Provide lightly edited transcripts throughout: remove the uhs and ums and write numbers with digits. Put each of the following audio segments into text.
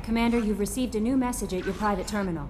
Commander, you've received a new message at your private terminal.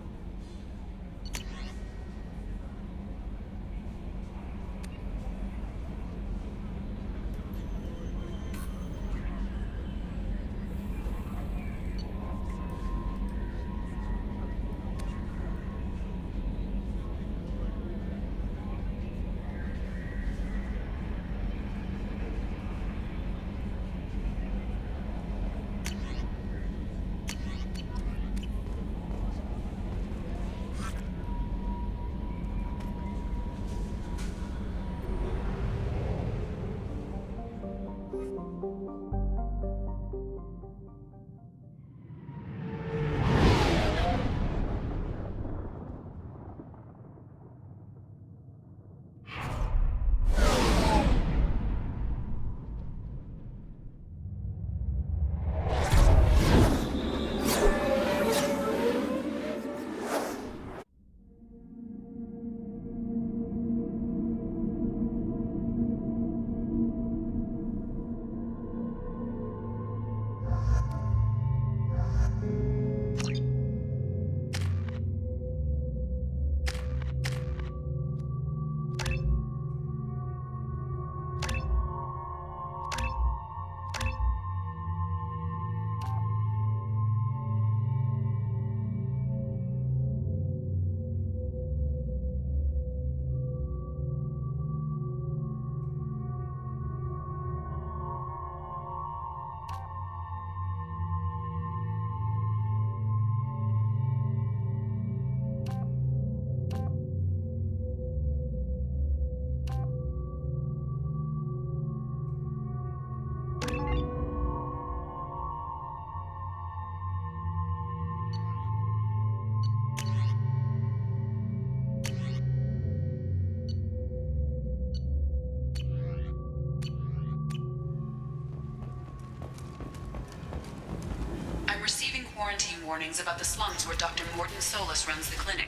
Quarantine warnings about the slums where Dr. Morton Solus runs the clinic.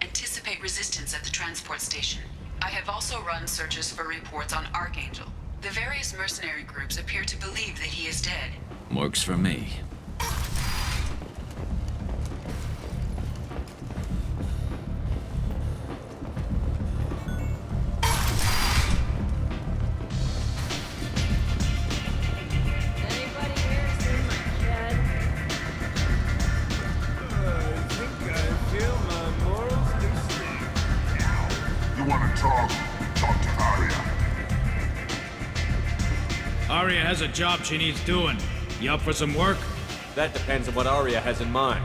Anticipate resistance at the transport station. I have also run searches for reports on Archangel. The various mercenary groups appear to believe that he is dead. Works for me. Aria has a job she needs doing. You up for some work? That depends on what Aria has in mind.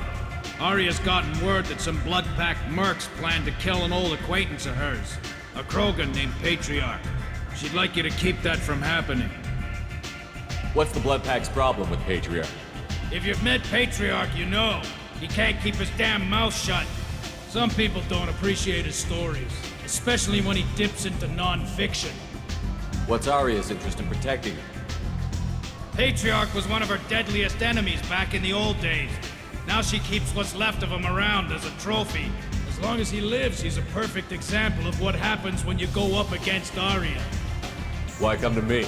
Aria's gotten word that some blood-packed mercs plan to kill an old acquaintance of hers. A Krogan named Patriarch. She'd like you to keep that from happening. What's the Bloodpack's problem with Patriarch? If you've met Patriarch, you know. He can't keep his damn mouth shut. Some people don't appreciate his stories, especially when he dips into non-fiction. What's Aria's interest in protecting him? Patriarch was one of her deadliest enemies back in the old days. Now she keeps what's left of him around as a trophy. As long as he lives, he's a perfect example of what happens when you go up against Aria. Why come to me?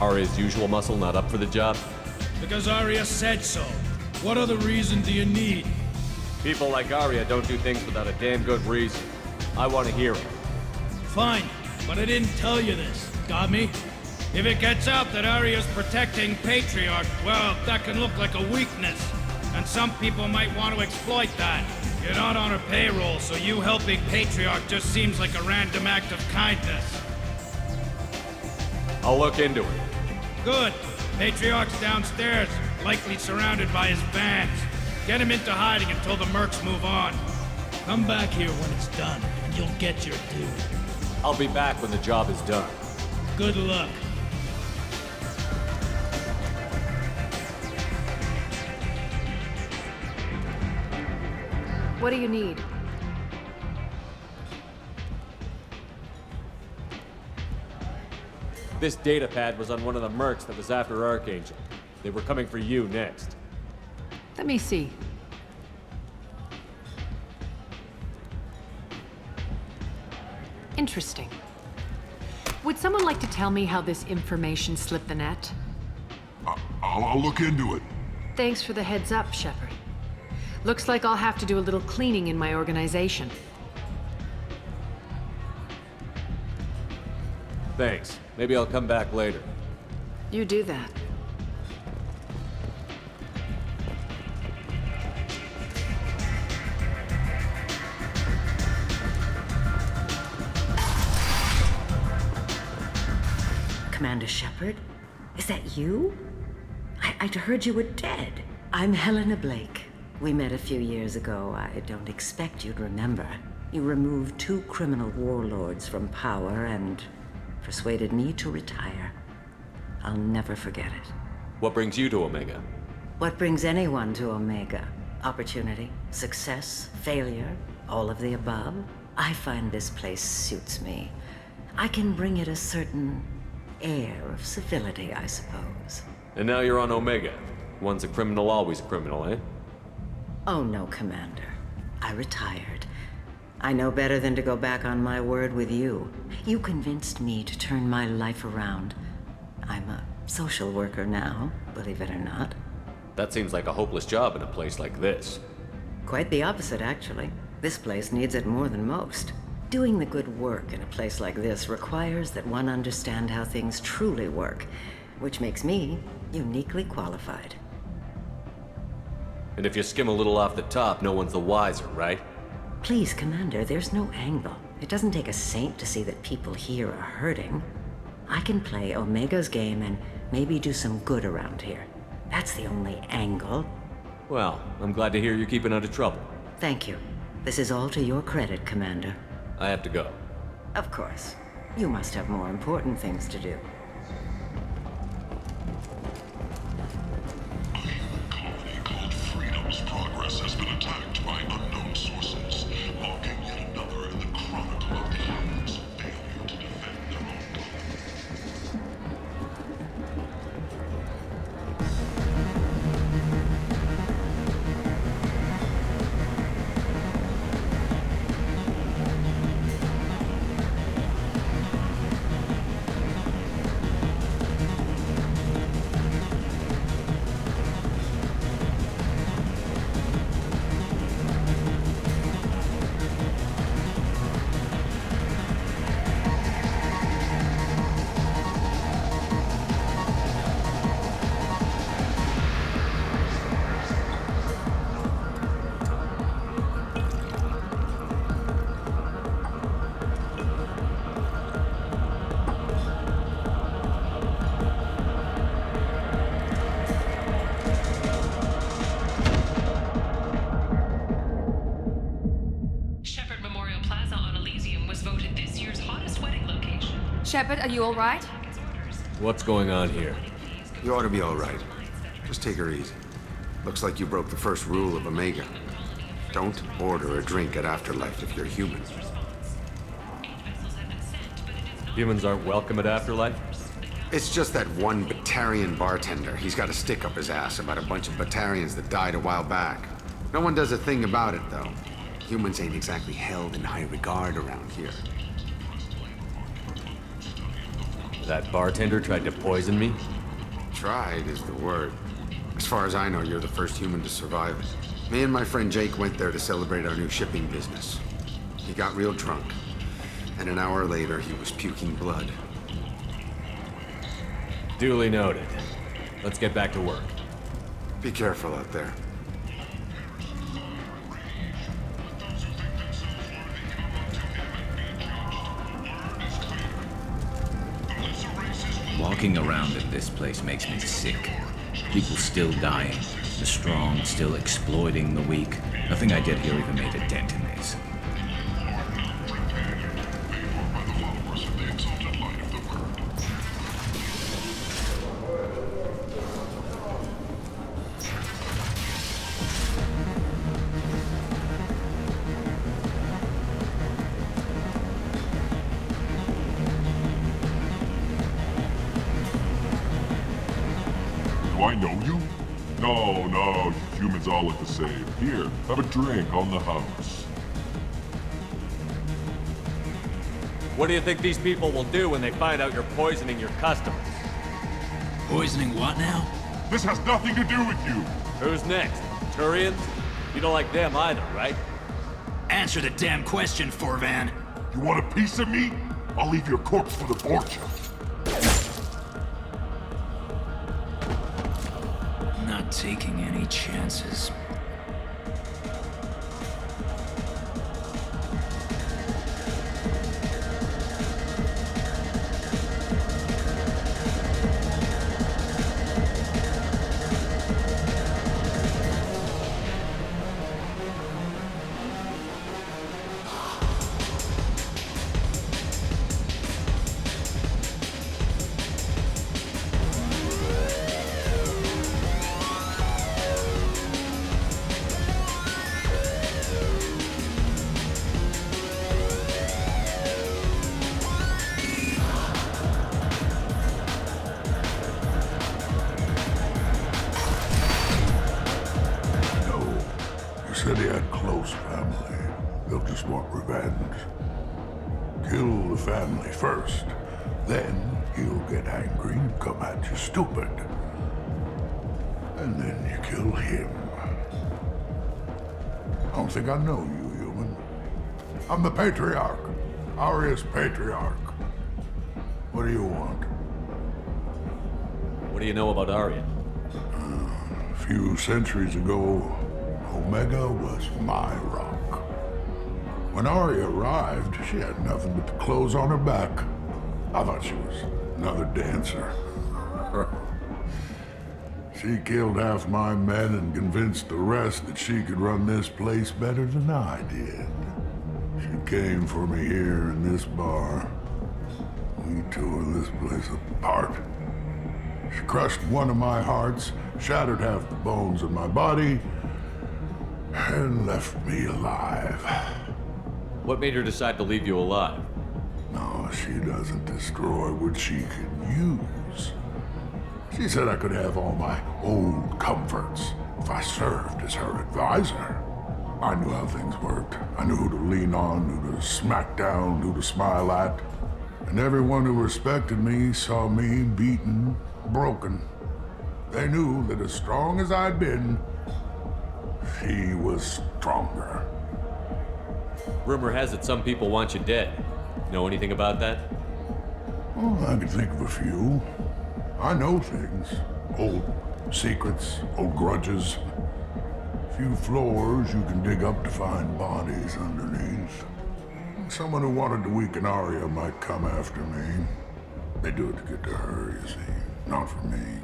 Aria's usual muscle not up for the job? Because Aria said so. What other reason do you need? People like Aria don't do things without a damn good reason. I want to hear it. Fine, but I didn't tell you this. Got me? If it gets out that Aria's protecting Patriarch, well, that can look like a weakness. And some people might want to exploit that. You're not on her payroll, so you helping Patriarch just seems like a random act of kindness. I'll look into it. Good. Patriarch's downstairs, likely surrounded by his fans. Get him into hiding until the mercs move on. Come back here when it's done, and you'll get your due. I'll be back when the job is done. Good luck. What do you need? This data pad was on one of the mercs that was after Archangel. They were coming for you next. Let me see. Interesting. Would someone like to tell me how this information slipped the net? I'll look into it. Thanks for the heads up, Shepard. Looks like I'll have to do a little cleaning in my organization. Thanks. Maybe I'll come back later. You do that. Commander Shepard? Is that you? I'd heard you were dead. I'm Helena Blake. We met a few years ago. I don't expect you'd remember. You removed 2 criminal warlords from power and persuaded me to retire. I'll never forget it. What brings you to Omega? What brings anyone to Omega? Opportunity, success, failure, all of the above? I find this place suits me. I can bring it a certain air of civility, I suppose. And now you're on Omega. Once a criminal, always a criminal, eh? Oh no, Commander. I retired. I know better than to go back on my word with you. You convinced me to turn my life around. I'm a social worker now, believe it or not. That seems like a hopeless job in a place like this. Quite the opposite, actually. This place needs it more than most. Doing the good work in a place like this requires that one understand how things truly work, which makes me uniquely qualified. And if you skim a little off the top, no one's the wiser, right? Please, Commander, there's no angle. It doesn't take a saint to see that people here are hurting. I can play Omega's game and maybe do some good around here. That's the only angle. Well, I'm glad to hear you're keeping out of trouble. Thank you. This is all to your credit, Commander. I have to go. Of course. You must have more important things to do. A human colony called Freedom's progress has been attacked by unknown sources, marking yet another in the chronicle of the humans' failure to defend their own planet. Shepard, are you all right? What's going on here? You ought to be all right. Just take her easy. Looks like you broke the first rule of Omega. Don't order a drink at Afterlife if you're human. Humans aren't welcome at Afterlife? It's just that one Batarian bartender. He's got a stick up his ass about a bunch of Batarians that died a while back. No one does a thing about it, though. Humans ain't exactly held in high regard around here. That bartender tried to poison me? Tried is the word. As far as I know, you're the first human to survive it. Me and my friend Jake went there to celebrate our new shipping business. He got real drunk, and an hour later, he was puking blood. Duly noted. Let's get back to work. Be careful out there. Walking around in this place makes me sick. People still dying, the strong still exploiting the weak. Nothing I did here even made a dent in this. Do I know you? No, humans all look the same. Here, have a drink on the house. What do you think these people will do when they find out you're poisoning your customers? Poisoning what now? This has nothing to do with you. Who's next? Turians? You don't like them either, right? Answer the damn question, Forvan. You want a piece of me? I'll leave your corpse for the fortune. Not taking any chances. Said he had close family. They'll just want revenge. Kill the family first. Then he'll get angry and come at you stupid. And then you kill him. I don't think I know you, human. I'm the Patriarch. Aria's Patriarch. What do you want? What do you know about Arya? A few centuries ago, Omega was my rock. When Arya arrived, she had nothing but the clothes on her back. I thought she was another dancer. She killed half my men and convinced the rest that she could run this place better than I did. She came for me here in this bar. We tore this place apart. She crushed one of my hearts, shattered half the bones in my body, and left me alive. What made her decide to leave you alive? No, she doesn't destroy what she can use. She said I could have all my old comforts if I served as her advisor. I knew how things worked. I knew who to lean on, who to smack down, who to smile at. And everyone who respected me saw me beaten, broken. They knew that as strong as I'd been, she was stronger. Rumor has it some people want you dead. Know anything about that? Well, I can think of a few. I know things. Old secrets, old grudges. Few floors you can dig up to find bodies underneath. Someone who wanted to weaken Arya might come after me. They do it to get to her, you see, not for me.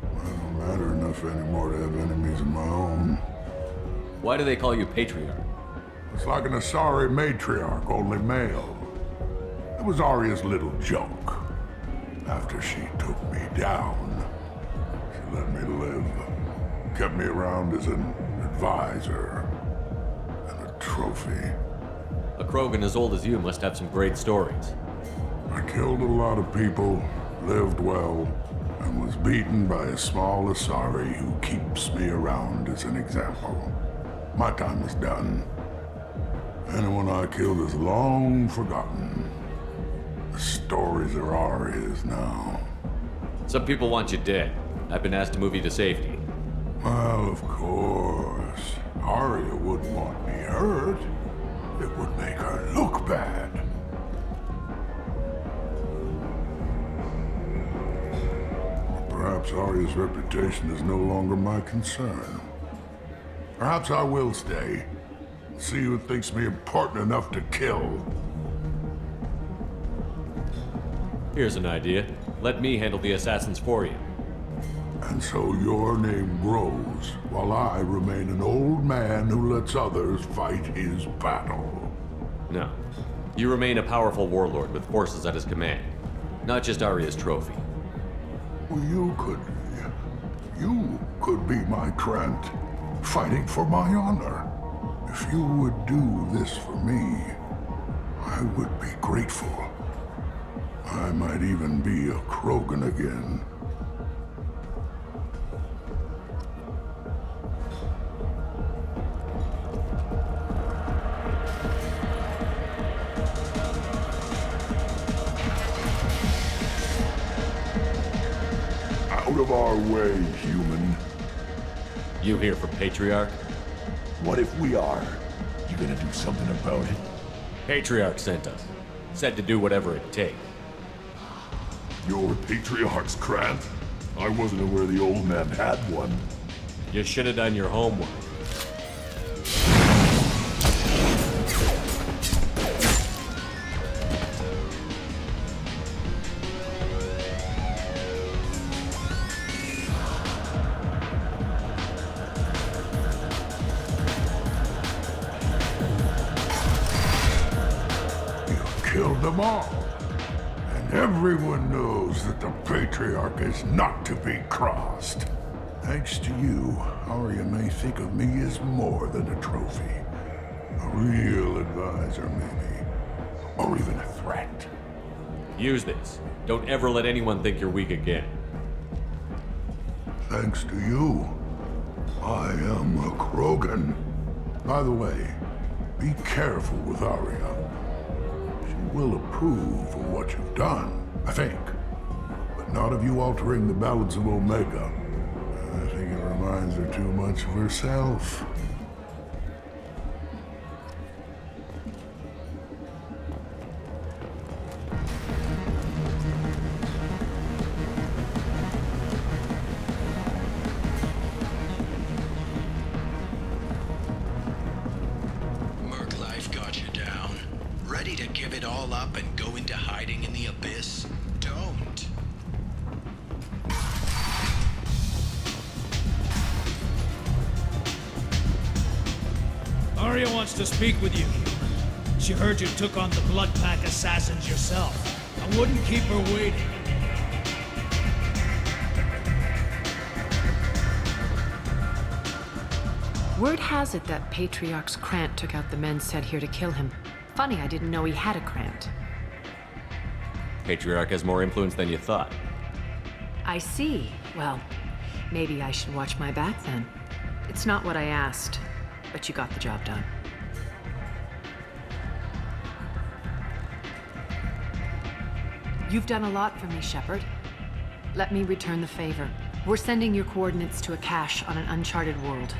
I don't matter enough anymore to have enemies of my own. Why do they call you Patriarch? It's like an Asari matriarch, only male. It was Arya's little joke. After she took me down, she let me live. Kept me around as an advisor and a trophy. A Krogan as old as you must have some great stories. I killed a lot of people, lived well, and was beaten by a small Asari who keeps me around as an example. My time is done. Anyone I killed is long forgotten. The stories are Arya's now. Some people want you dead. I've been asked to move you to safety. Well, of course. Arya wouldn't want me hurt. It would make her look bad. Perhaps Arya's reputation is no longer my concern. Perhaps I will stay. See who thinks me important enough to kill. Here's an idea. Let me handle the assassins for you. And so your name grows, while I remain an old man who lets others fight his battle. No. You remain a powerful warlord with forces at his command. Not just Arya's trophy. Well, you could be my Trent, fighting for my honor. If you would do this for me, I would be grateful. I might even be a Krogan again. Out of our way, human. You here for Patriarch? What if we are? You gonna do something about it? Patriarch sent us. Said to do whatever it takes. You're Patriarch's Krant? I wasn't aware the old man had one. You should have done your homework. Killed them all. And everyone knows that the Patriarch is not to be crossed. Thanks to you, Arya may think of me as more than a trophy. A real advisor, maybe. Or even a threat. Use this. Don't ever let anyone think you're weak again. Thanks to you, I am a Krogan. By the way, be careful with Arya. Will approve of what you've done, I think. But not of you altering the balance of Omega. I think it reminds her too much of herself. Merc life got you down. Ready to give it all up and go into hiding in the abyss? Don't. Arya wants to speak with you, human. She heard you took on the Blood Pack assassins yourself. I wouldn't keep her waiting. Word has it that Patriarch's Krant took out the men sent here to kill him. Funny, I didn't know he had a Krant. Patriarch has more influence than you thought. I see. Well, maybe I should watch my back then. It's not what I asked, but you got the job done. You've done a lot for me, Shepard. Let me return the favor. We're sending your coordinates to a cache on an uncharted world.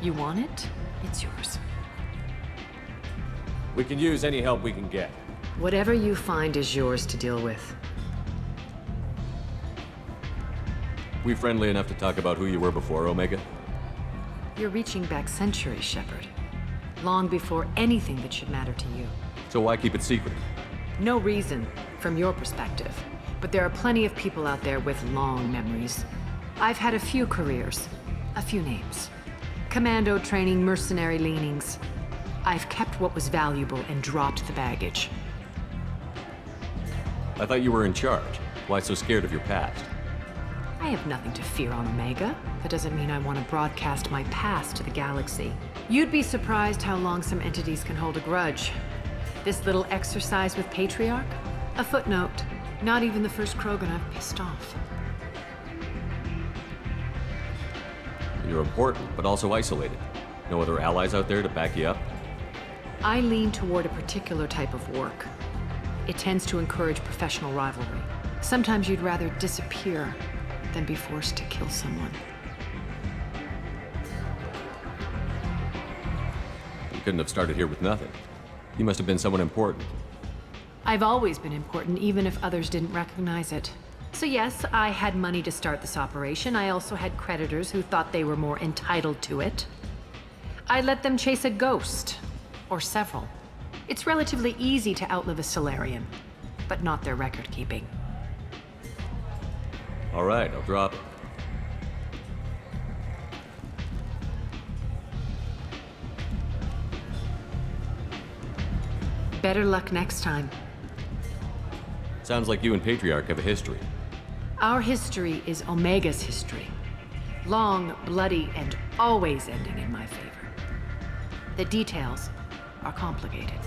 You want it? It's yours. We can use any help we can get. Whatever you find is yours to deal with. We friendly enough to talk about who you were before, Omega? You're reaching back centuries, Shepard. Long before anything that should matter to you. So why keep it secret? No reason, from your perspective. But there are plenty of people out there with long memories. I've had a few careers, a few names. Commando training, mercenary leanings. I've kept what was valuable and dropped the baggage. I thought you were in charge. Why so scared of your past? I have nothing to fear on Omega. That doesn't mean I want to broadcast my past to the galaxy. You'd be surprised how long some entities can hold a grudge. This little exercise with Patriarch? A footnote. Not even the first Krogan I've pissed off. You're important, but also isolated. No other allies out there to back you up? I lean toward a particular type of work. It tends to encourage professional rivalry. Sometimes you'd rather disappear than be forced to kill someone. You couldn't have started here with nothing. You must have been someone important. I've always been important, even if others didn't recognize it. So yes, I had money to start this operation. I also had creditors who thought they were more entitled to it. I let them chase a ghost, or several. It's relatively easy to outlive a Solarian, but not their record-keeping. All right, I'll drop it. Better luck next time. Sounds like you and Patriarch have a history. Our history is Omega's history. Long, bloody, and always ending in my favor. The details are complicated.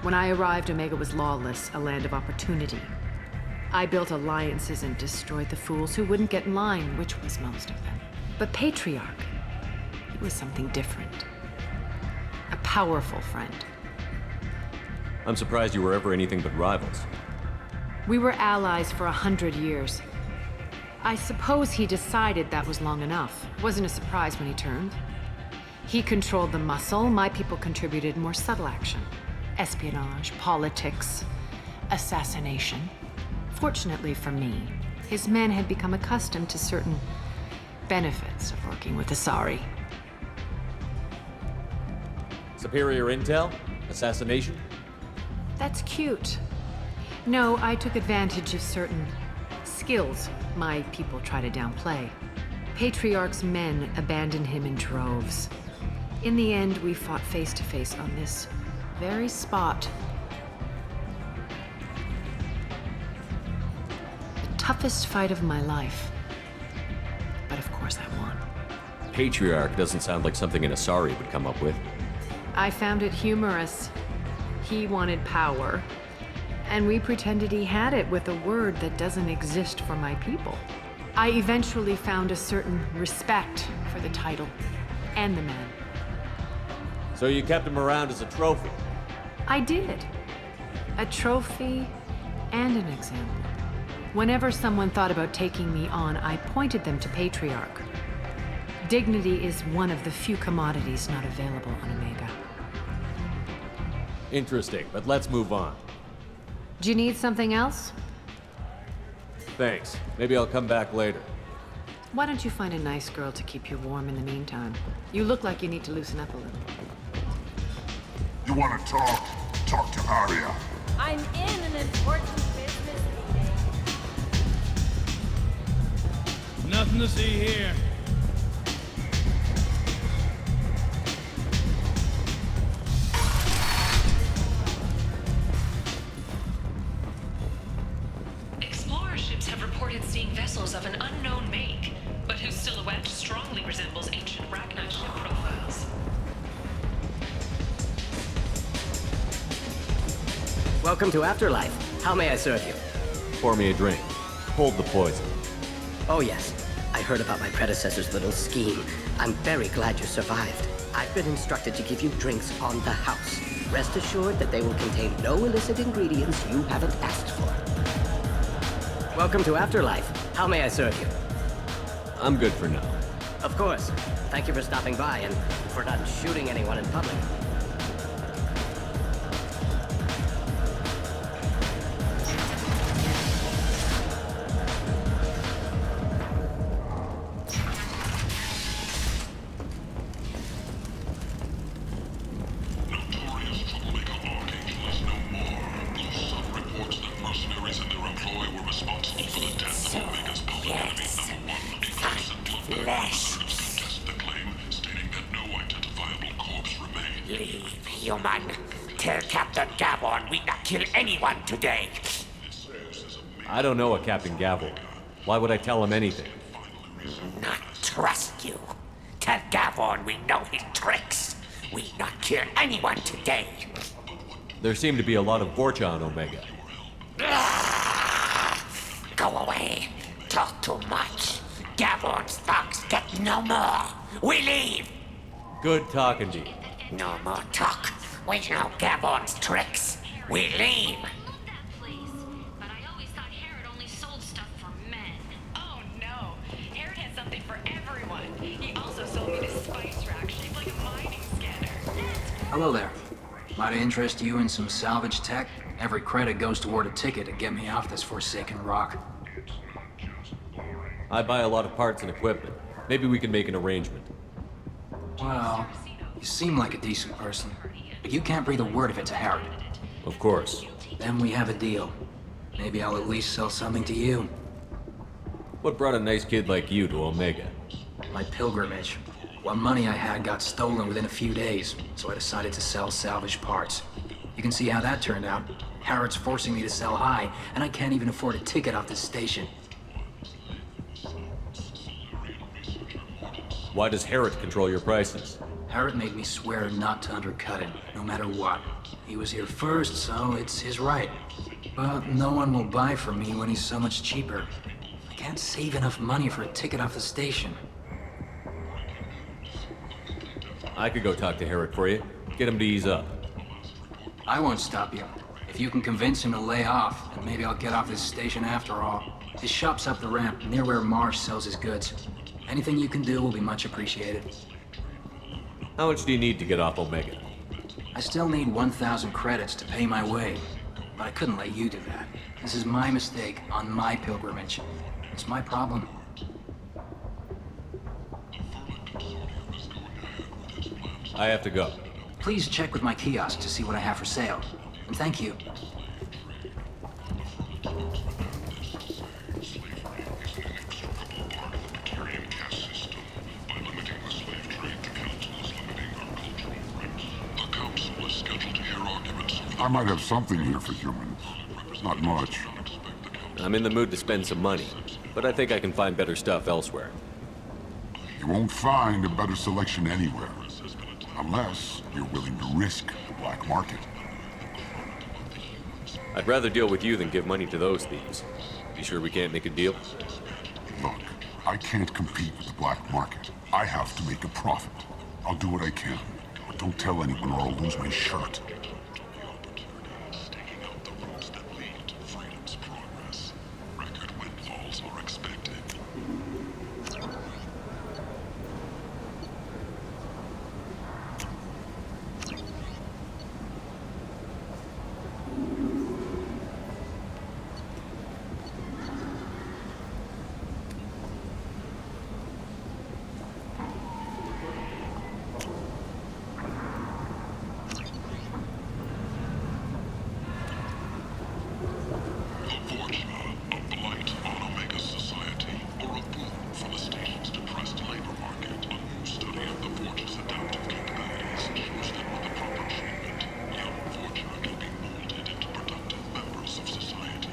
When I arrived, Omega was lawless, a land of opportunity. I built alliances and destroyed the fools who wouldn't get in line, which was most of them. But Patriarch, he was something different. A powerful friend. I'm surprised you were ever anything but rivals. We were allies for 100 years. I suppose he decided that was long enough. Wasn't a surprise when he turned. He controlled the muscle, my people contributed more subtle action. Espionage, politics, assassination. Fortunately for me, his men had become accustomed to certain benefits of working with Asari. Superior intel? Assassination? That's cute. No, I took advantage of certain skills my people try to downplay. Patriarch's men abandoned him in droves. In the end, we fought face to face on this very spot. The toughest fight of my life. But of course I won. Patriarch doesn't sound like something an Asari would come up with. I found it humorous. He wanted power, and we pretended he had it with a word that doesn't exist for my people. I eventually found a certain respect for the title and the man. So you kept him around as a trophy? I did. A trophy and an example. Whenever someone thought about taking me on, I pointed them to Patriarch. Dignity is one of the few commodities not available on Omega. Interesting, but let's move on. Do you need something else? Thanks. Maybe I'll come back later. Why don't you find a nice girl to keep you warm in the meantime? You look like you need to loosen up a little. You want to talk? Talk to Arya. I'm in an important business meeting. Nothing to see here. Explorer ships have reported seeing vessels of an unknown make, but whose silhouette strongly resembles ancient Ragnar ship profiles. Welcome to Afterlife. How may I serve you? Pour me a drink. Hold the poison. Oh yes, I heard about my predecessor's little scheme. I'm very glad you survived. I've been instructed to give you drinks on the house. Rest assured that they will contain no illicit ingredients you haven't asked for. Welcome to Afterlife. How may I serve you? I'm good for now. Of course. Thank you for stopping by and for not shooting anyone in public. Notorious troublemaker Archangel is no more. The Sun reports that mercenaries and their employ were responsible for the death of Omega's public enemy #1, a innocent London. Contest the claim, stating that no identifiable corpse remained. Leave, human. Tell Captain Gavon we not kill anyone today. I don't know a Captain Gavel. Why would I tell him anything? Not trust you. Tell Gavon we know his tricks. We not kill anyone today. There seem to be a lot of Vorcha on Omega. Go away. Talk too much. Gavon's thugs get no more. We leave. Good talking to you. No more talk. We know Gavon's tricks. We leave. But I always thought Herod only sold stuff for men. Oh no, Herod had something for everyone. He also sold me this spice rack shaped like a mining scanner. Hello there. Might I interest you in some salvage tech? Every credit goes toward a ticket to get me off this forsaken rock. I buy a lot of parts and equipment. Maybe we can make an arrangement. Well, you seem like a decent person, but you can't breathe a word of it to Herod. Of course. Then we have a deal. Maybe I'll at least sell something to you. What brought a nice kid like you to Omega? My pilgrimage. What money I had got stolen within a few days, so I decided to sell salvage parts. You can see how that turned out. Herod's forcing me to sell high, and I can't even afford a ticket off this station. Why does Herod control your prices? Herod made me swear not to undercut him, no matter what. He was here first, so it's his right. But no one will buy from me when he's so much cheaper. I can't save enough money for a ticket off the station. I could go talk to Herod for you. Get him to ease up. I won't stop you. If you can convince him to lay off, then maybe I'll get off this station after all. His shop's up the ramp, near where Marsh sells his goods. Anything you can do will be much appreciated. How much do you need to get off Omega? I still need 1,000 credits to pay my way, but I couldn't let you do that. This is my mistake on my pilgrimage. It's my problem. I have to go. Please check with my kiosk to see what I have for sale. And thank you. I might have something here for humans. Not much. I'm in the mood to spend some money, but I think I can find better stuff elsewhere. You won't find a better selection anywhere. Unless you're willing to risk the black market. I'd rather deal with you than give money to those thieves. You sure we can't make a deal? Look, I can't compete with the black market. I have to make a profit. I'll do what I can. But don't tell anyone or I'll lose my shirt.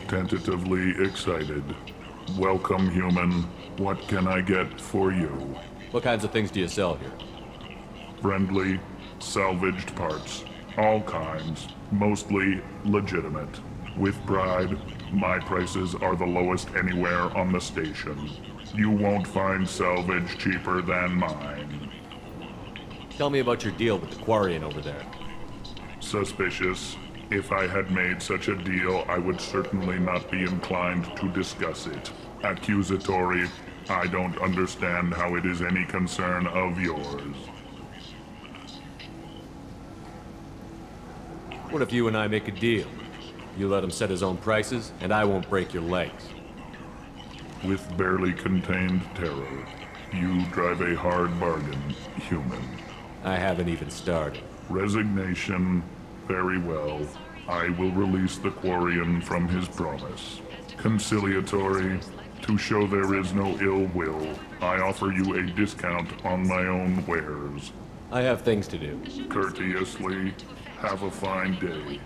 Tentatively excited. Welcome, human. What can I get for you? What kinds of things do you sell here? Friendly, salvaged parts. All kinds. Mostly legitimate. With pride, my prices are the lowest anywhere on the station. You won't find salvage cheaper than mine. Tell me about your deal with the Quarian over there. Suspicious. If I had made such a deal, I would certainly not be inclined to discuss it. Accusatory. I don't understand how it is any concern of yours. What if you and I make a deal? You let him set his own prices, and I won't break your legs. With barely contained terror, you drive a hard bargain, human. I haven't even started. Resignation. Very well. I will release the Quarian from his promise. Conciliatory. To show there is no ill will, I offer you a discount on my own wares. I have things to do. Courteously. Have a fine day.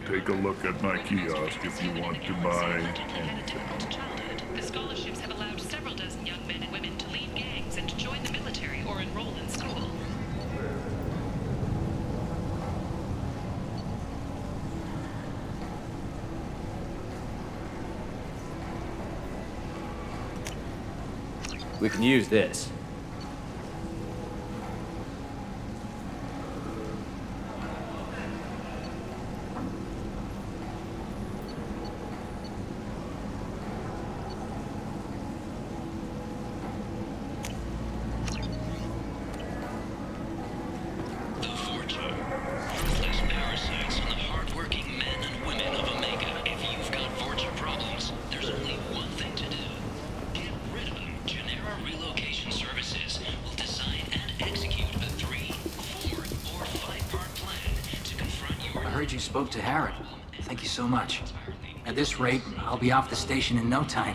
Take a look at my kiosk if you want to buy anything. The scholarships have allowed several dozen young men and women to leave gangs and to join the military or enroll in school. We can use this. You spoke to Harrod. Thank you so much. At this rate, I'll be off the station in no time.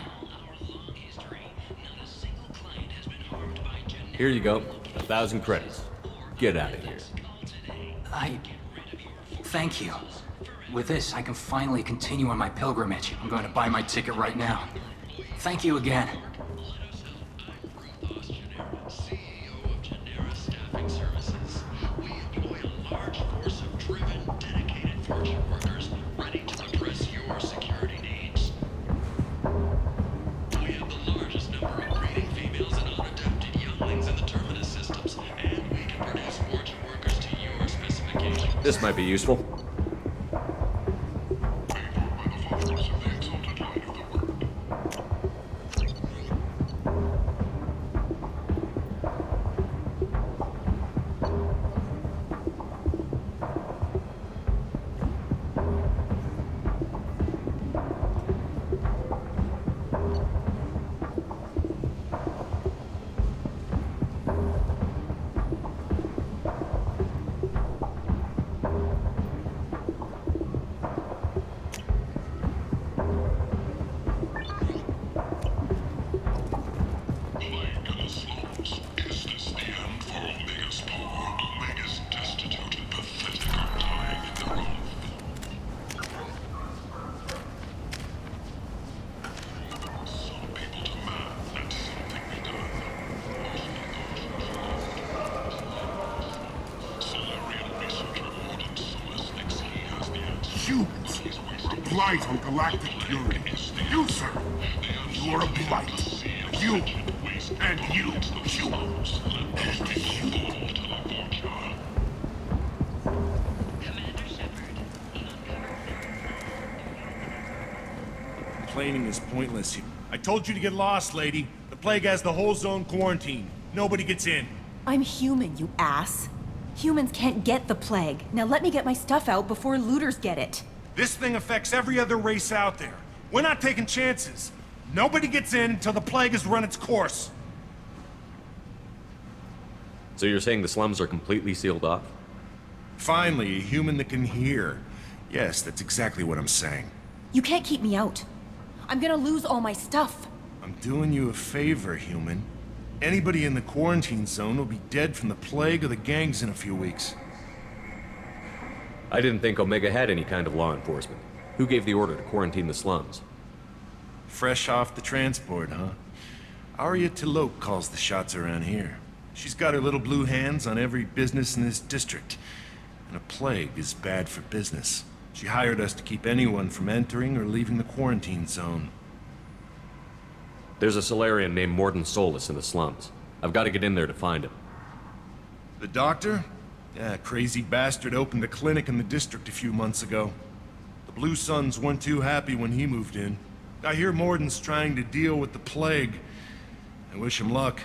Here you go. 1,000 credits. Get out of here. Thank you. With this, I can finally continue on my pilgrimage. I'm going to buy my ticket right now. Thank you again. This might be useful. blight on galactic purity. You, sir, you are a blight. You, and you, and you. Complaining is pointless. I told you to get lost, lady. The plague has the whole zone quarantined. Nobody gets in. I'm human, you ass. Humans can't get the plague. Now let me get my stuff out before looters get it. This thing affects every other race out there. We're not taking chances. Nobody gets in until the plague has run its course. So you're saying the slums are completely sealed off? Finally, a human that can hear. Yes, that's exactly what I'm saying. You can't keep me out. I'm gonna lose all my stuff. I'm doing you a favor, human. Anybody in the quarantine zone will be dead from the plague or the gangs in a few weeks. I didn't think Omega had any kind of law enforcement. Who gave the order to quarantine the slums? Fresh off the transport, huh? Arya Tiloke calls the shots around here. She's got her little blue hands on every business in this district. And a plague is bad for business. She hired us to keep anyone from entering or leaving the quarantine zone. There's a Solarian named Morden Solus in the slums. I've got to get in there to find him. The doctor? Yeah, crazy bastard opened a clinic in the district a few months ago. The Blue Suns weren't too happy when he moved in. I hear Morden's trying to deal with the plague. I wish him luck,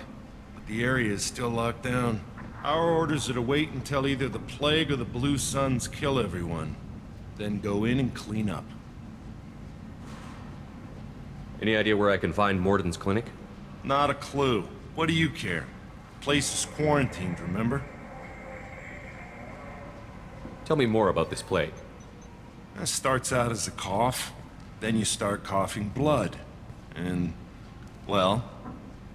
but the area is still locked down. Our orders are to wait until either the plague or the Blue Suns kill everyone. Then go in and clean up. Any idea where I can find Morden's clinic? Not a clue. What do you care? Place is quarantined, remember? Tell me more about this plague. It starts out as a cough, then you start coughing blood. And, well,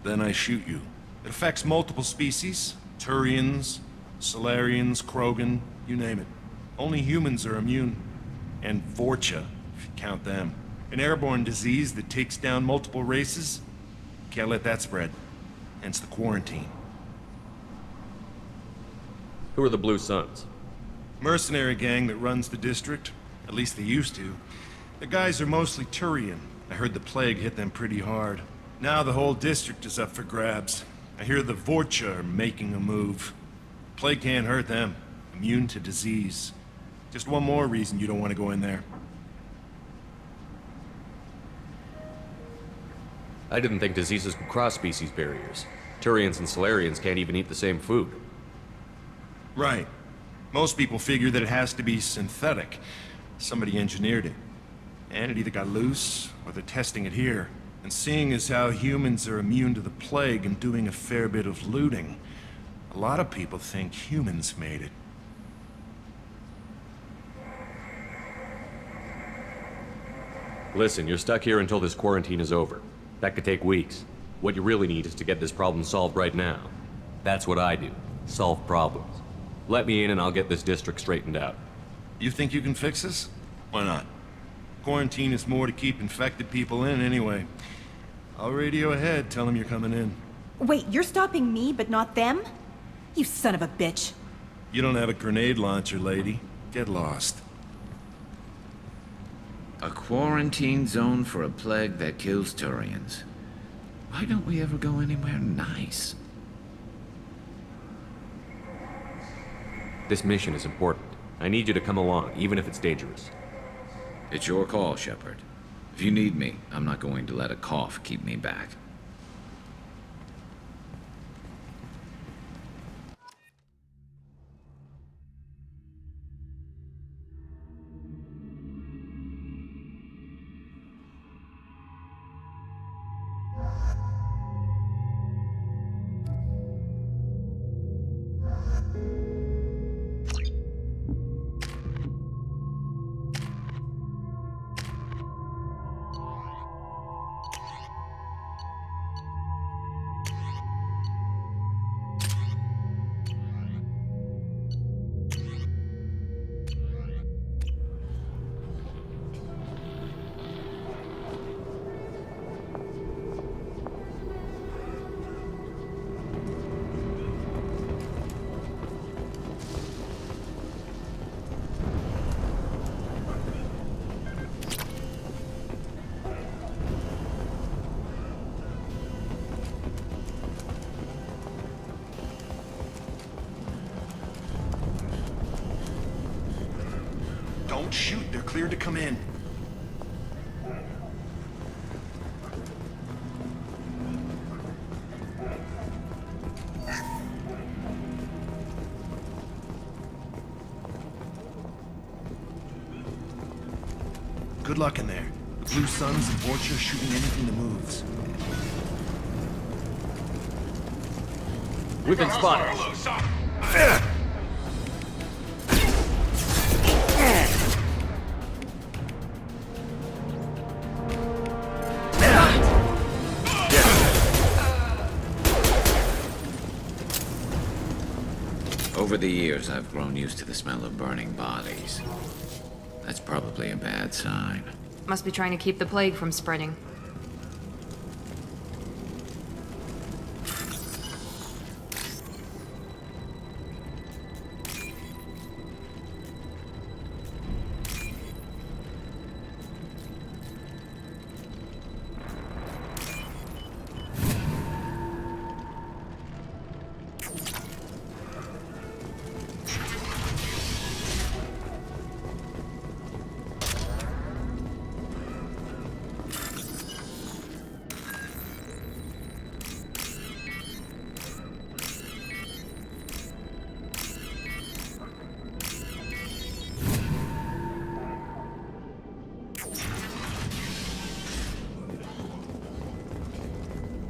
then I shoot you. It affects multiple species. Turians, Solarians, Krogan, you name it. Only humans are immune. And Vorcha, if you count them. An airborne disease that takes down multiple races. Can't let that spread. Hence the quarantine. Who are the Blue Suns? Mercenary gang that runs the district. At least they used to. The guys are mostly Turian. I heard the plague hit them pretty hard. Now the whole district is up for grabs. I hear the Vorcha are making a move. Plague can't hurt them. Immune to disease. Just one more reason you don't want to go in there. I didn't think diseases could cross species barriers. Turians and Solarians can't even eat the same food. Right. Most people figure that it has to be synthetic. Somebody engineered it. And it either got loose, or they're testing it here. And seeing as how humans are immune to the plague and doing a fair bit of looting, a lot of people think humans made it. Listen, you're stuck here until this quarantine is over. That could take weeks. What you really need is to get this problem solved right now. That's what I do. Solve problems. Let me in and I'll get this district straightened out. You think you can fix this? Why not? Quarantine is more to keep infected people in anyway. I'll radio ahead, tell them you're coming in. Wait, you're stopping me, but not them? You son of a bitch. You don't have a grenade launcher, lady. Get lost. A quarantine zone for a plague that kills Turians. Why don't we ever go anywhere nice? This mission is important. I need you to come along, even if it's dangerous. It's your call, Shepard. If you need me, I'm not going to let a cough keep me back. Don't shoot. They're cleared to come in. Good luck in there. The Blue Suns and Vorcha are shooting anything that moves. We've been spotted. Over the years, I've grown used to the smell of burning bodies. That's probably a bad sign. Must be trying to keep the plague from spreading.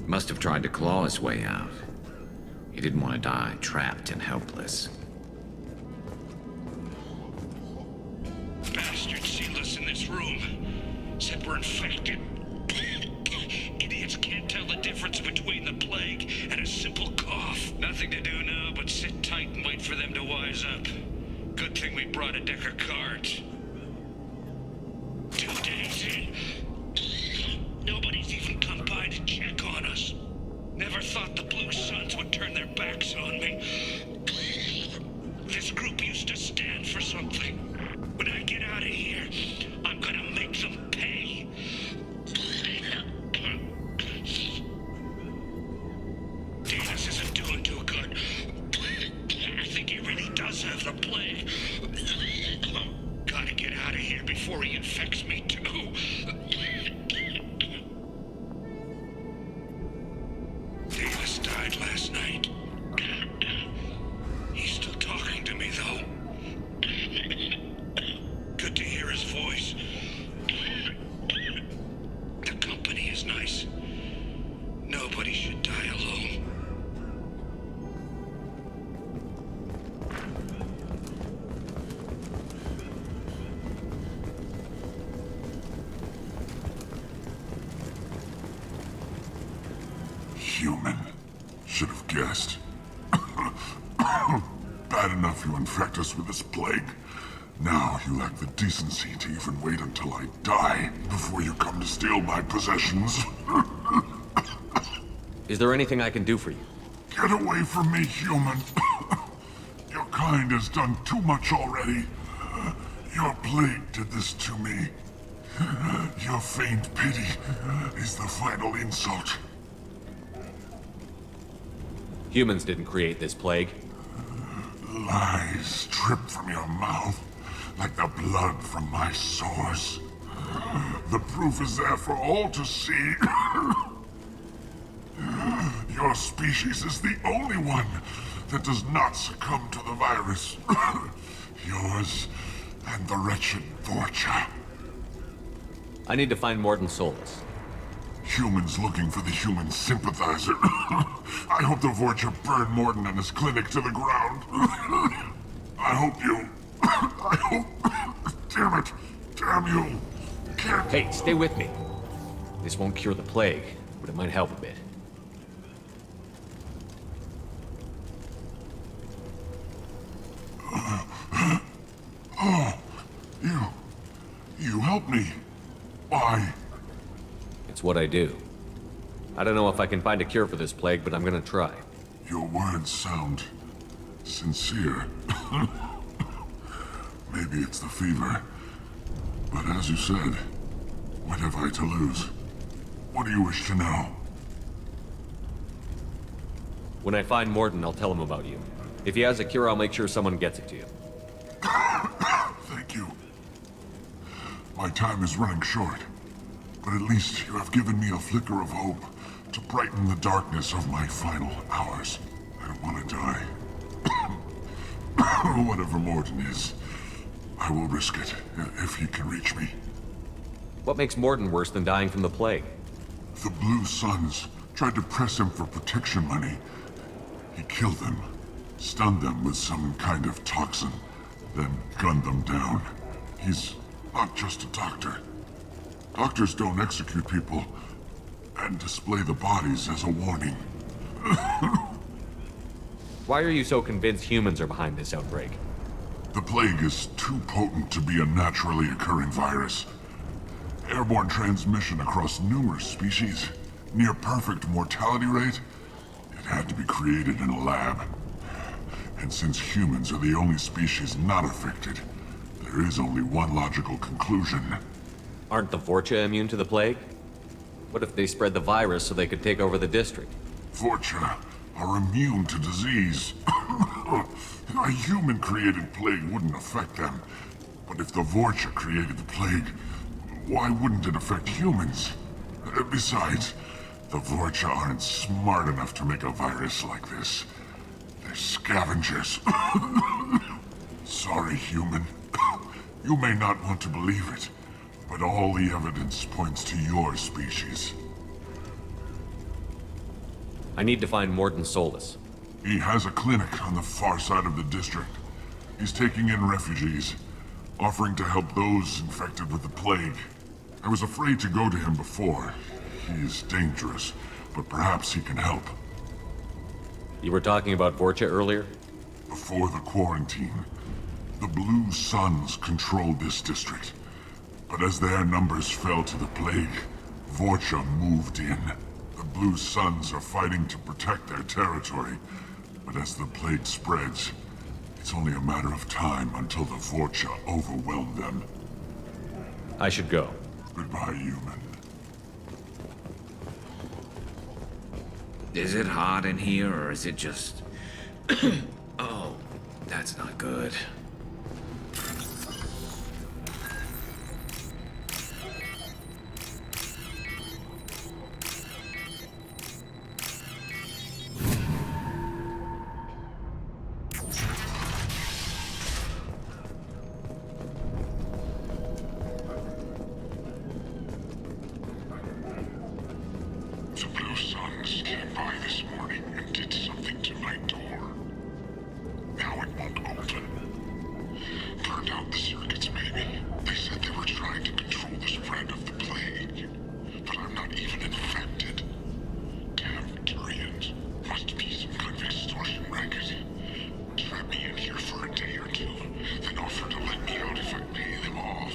Must have tried to claw his way out. He didn't want to die trapped and helpless. Bastard sealed us in this room. Said we're infected. Idiots can't tell the difference between the plague and a simple cough. Nothing to do now but sit tight and wait for them to wise up. Good thing we brought a deck of cards. 2 days in. Nobody's even come by to check on us. Never thought the Blue Suns would turn their backs on me. This group used to stand for something. When I get out of here, I'm gonna make them pay. Davis isn't doing too good. I think he really does have the plague. Gotta get out of here before he infects me too. Davis died last night. He's still talking to me, though. Good to hear his voice. The company is nice. Nobody should die alone. Human. Should have guessed. Bad enough you infect us with this plague. Now you lack the decency to even wait until I die before you come to steal my possessions. Is there anything I can do for you? Get away from me, human. Your kind has done too much already. Your plague did this to me. Your feigned pity is the final insult. Humans didn't create this plague. Lies drip from your mouth like the blood from my sores. The proof is there for all to see. Your species is the only one that does not succumb to the virus. Yours and the wretched Vorcha. I need to find Morton Solus. Humans looking for the human sympathizer. I hope the Vorcha burn Morton and his clinic to the ground. I hope you... I hope... Damn it. Damn you. Can't... Hey, stay with me. This won't cure the plague, but it might help a bit. Oh, you helped me. Why? It's what I do. I don't know if I can find a cure for this plague, but I'm gonna try. Your words sound sincere. Maybe it's the fever. But as you said, what have I to lose? What do you wish to know? When I find Morton, I'll tell him about you. If he has a cure, I'll make sure someone gets it to you. Thank you. My time is running short, but at least you have given me a flicker of hope to brighten the darkness of my final hours. I don't want to die. Whatever Morton is, I will risk it if he can reach me. What makes Morton worse than dying from the plague? The Blue Suns tried to press him for protection money. He killed them, stunned them with some kind of toxin, then gunned them down. He's not just a doctor. Doctors don't execute people and display the bodies as a warning. Why are you so convinced humans are behind this outbreak? The plague is too potent to be a naturally occurring virus. Airborne transmission across numerous species, near perfect mortality rate. It had to be created in a lab. And since humans are the only species not affected, there is only one logical conclusion. Aren't the Vorcha immune to the plague? What if they spread the virus so they could take over the district? Vorcha are immune to disease. A human-created plague wouldn't affect them. But if the Vorcha created the plague, why wouldn't it affect humans? Besides, the Vorcha aren't smart enough to make a virus like this. They're scavengers. Sorry, human. You may not want to believe it, but all the evidence points to your species. I need to find Morton Solus. He has a clinic on the far side of the district. He's taking in refugees, offering to help those infected with the plague. I was afraid to go to him before. He is dangerous, but perhaps he can help. You were talking about Vorcha earlier? Before the quarantine, the Blue Suns controlled this district. But as their numbers fell to the plague, Vorcha moved in. The Blue Suns are fighting to protect their territory, but as the plague spreads, it's only a matter of time until the Vorcha overwhelm them. I should go. Goodbye, human. Is it hot in here, or is it just... Oh, that's not good. The Blue Suns came by this morning and did something to my door. Now it won't open. Burned out the circuits, maybe. They said they were trying to control the spread of the plague. But I'm not even infected. Damn Turians. Must be some kind of extortion racket. Trap me in here for a day or two, then offer to let me out if I pay them off.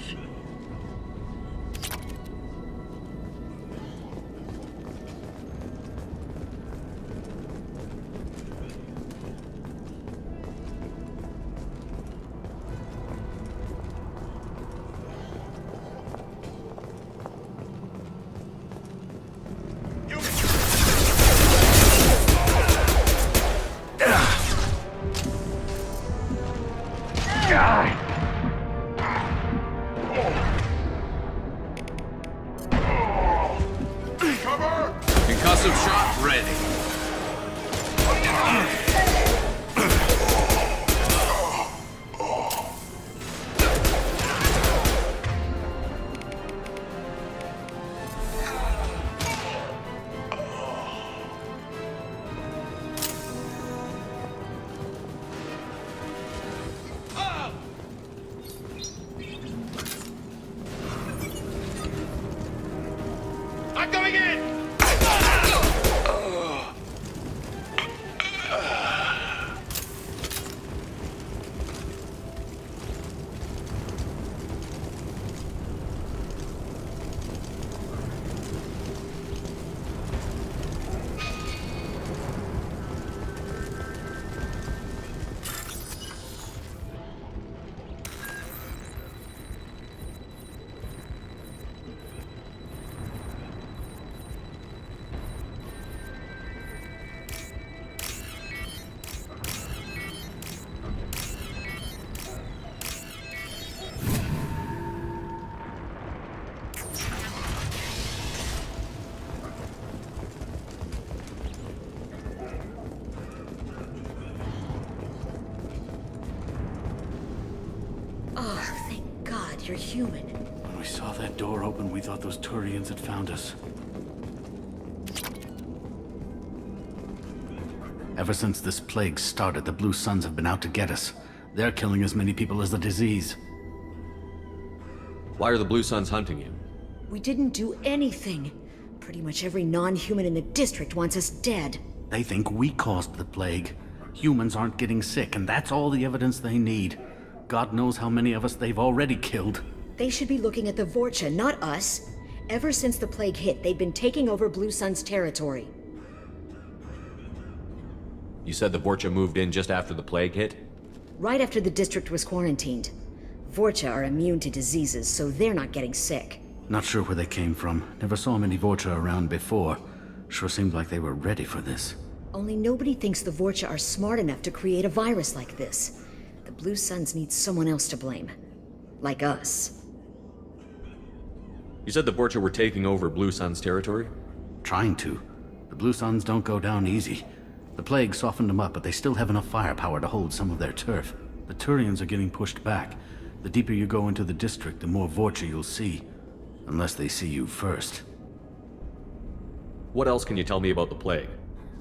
Concussive shot ready. I'm going in! Oh, thank God you're human. When we saw that door open, we thought those Turians had found us. Ever since this plague started, the Blue Suns have been out to get us. They're killing as many people as the disease. Why are the Blue Suns hunting you? We didn't do anything. Pretty much every non-human in the district wants us dead. They think we caused the plague. Humans aren't getting sick, and that's all the evidence they need. God knows how many of us they've already killed. They should be looking at the Vorcha, not us. Ever since the plague hit, they've been taking over Blue Sun's territory. You said the Vorcha moved in just after the plague hit? Right after the district was quarantined. Vorcha are immune to diseases, so they're not getting sick. Not sure where they came from. Never saw many Vorcha around before. Sure seemed like they were ready for this. Only nobody thinks the Vorcha are smart enough to create a virus like this. The Blue Suns need someone else to blame. Like us. You said the Vorcha were taking over Blue Sun's territory? Trying to. The Blue Suns don't go down easy. The plague softened them up, but they still have enough firepower to hold some of their turf. The Turians are getting pushed back. The deeper you go into the district, the more Vorcha you'll see. Unless they see you first. What else can you tell me about the plague?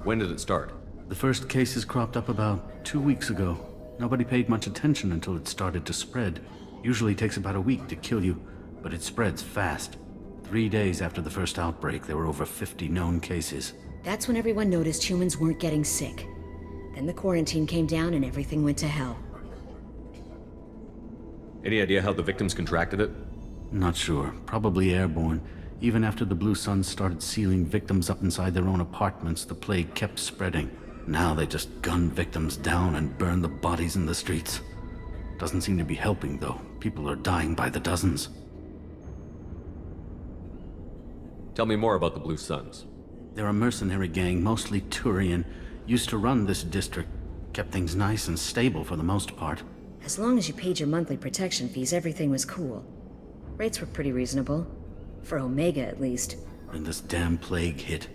When did it start? The first cases cropped up about 2 weeks ago. Nobody paid much attention until it started to spread. Usually takes about a week to kill you, but it spreads fast. 3 days after the first outbreak, there were over 50 known cases. That's when everyone noticed humans weren't getting sick. Then the quarantine came down and everything went to hell. Any idea how the victims contracted it? Not sure. Probably airborne. Even after the Blue Suns started sealing victims up inside their own apartments, the plague kept spreading. Now they just gun victims down and burn the bodies in the streets. Doesn't seem to be helping, though. People are dying by the dozens. Tell me more about the Blue Suns. They're a mercenary gang, mostly Turian. Used to run this district. Kept things nice and stable for the most part. As long as you paid your monthly protection fees, everything was cool. Rates were pretty reasonable. For Omega, at least. When this damn plague hit,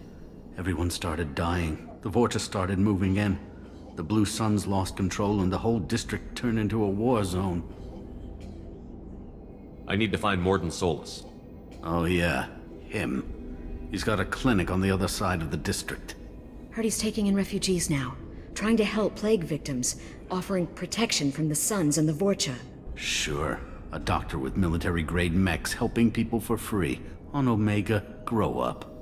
everyone started dying. The Vorcha started moving in. The Blue Suns lost control and the whole district turned into a war zone. I need to find Morden Solus. Oh yeah, him. He's got a clinic on the other side of the district. Heard he's taking in refugees now. Trying to help plague victims. Offering protection from the Suns and the Vorcha. Sure. A doctor with military-grade mechs helping people for free. On Omega, grow up.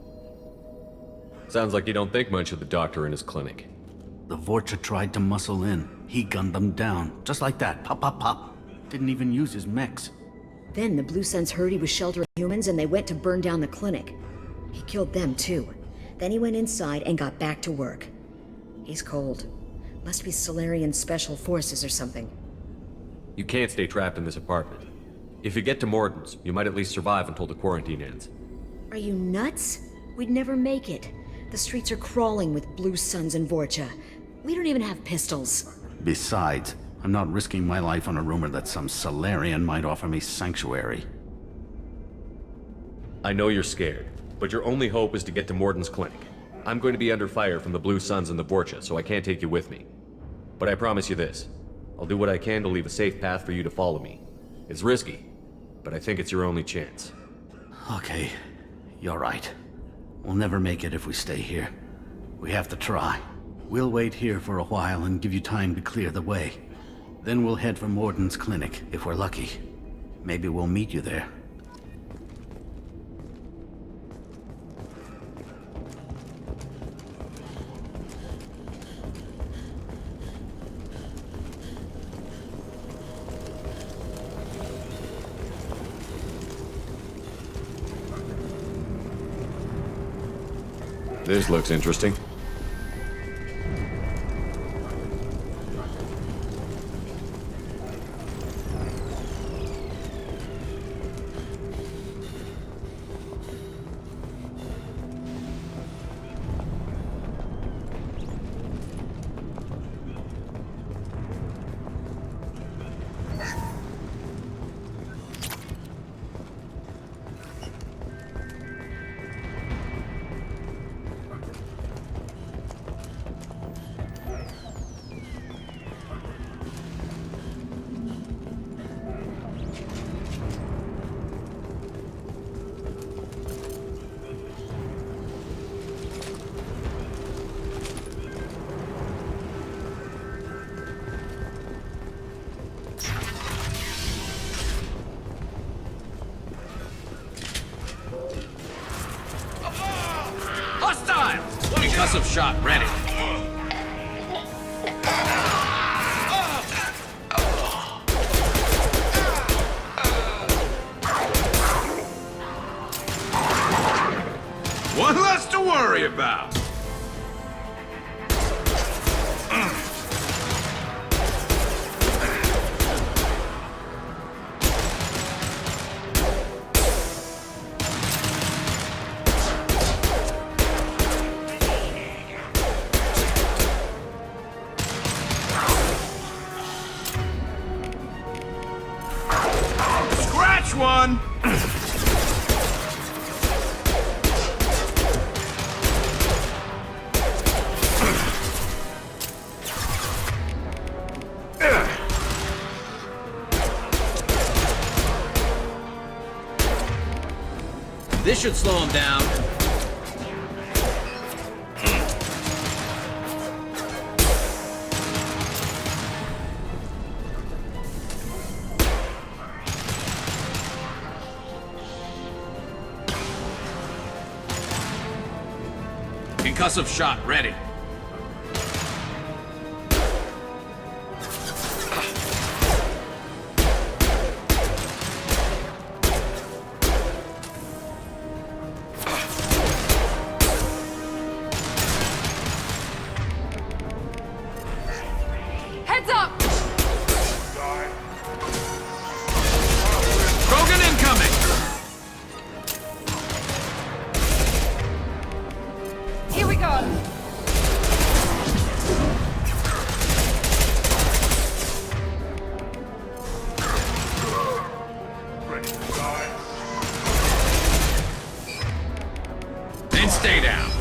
Sounds like you don't think much of the doctor in his clinic. The Vorcha tried to muscle in. He gunned them down. Just like that. Pop, pop, pop. Didn't even use his mechs. Then the Blue Suns heard he was sheltering humans and they went to burn down the clinic. He killed them too. Then he went inside and got back to work. He's cold. Must be Solarian Special Forces or something. You can't stay trapped in this apartment. If you get to Morden's, you might at least survive until the quarantine ends. Are you nuts? We'd never make it. The streets are crawling with Blue Suns and Vorcha. We don't even have pistols. Besides, I'm not risking my life on a rumor that some Solarian might offer me sanctuary. I know you're scared, but your only hope is to get to Morden's clinic. I'm going to be under fire from the Blue Suns and the Vorcha, so I can't take you with me. But I promise you this. I'll do what I can to leave a safe path for you to follow me. It's risky, but I think it's your only chance. Okay, you're right. We'll never make it if we stay here. We have to try. We'll wait here for a while and give you time to clear the way. Then we'll head for Morden's clinic, if we're lucky. Maybe we'll meet you there. This looks interesting. shot ready. One less to worry about. Scratch one! This should slow him down. Concussive shot ready. Heads up! Krogan incoming! Here we go! Then stay down.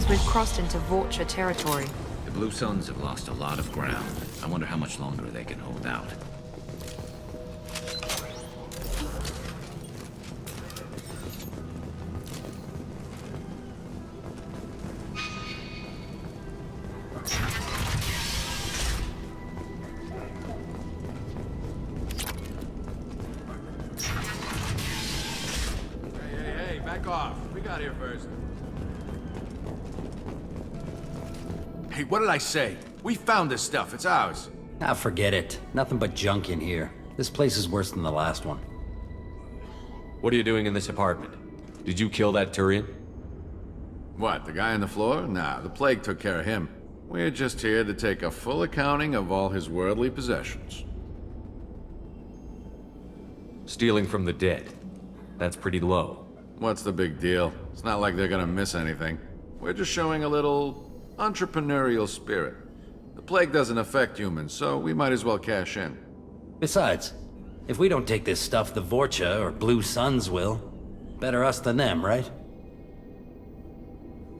We've crossed into Vorcha territory. The Blue Suns have lost a lot of ground. I wonder how much longer they can hold out. Hey, back off. We got here first. Hey, what did I say? We found this stuff. It's ours. Ah, forget it. Nothing but junk in here. This place is worse than the last one. What are you doing in this apartment? Did you kill that Turian? What, the guy on the floor? Nah, the plague took care of him. We're just here to take a full accounting of all his worldly possessions. Stealing from the dead. That's pretty low. What's the big deal? It's not like they're gonna miss anything. We're just showing a little entrepreneurial spirit. The plague doesn't affect humans, so we might as well cash in. Besides, if we don't take this stuff, the Vorcha or Blue Suns will. Better us than them, right?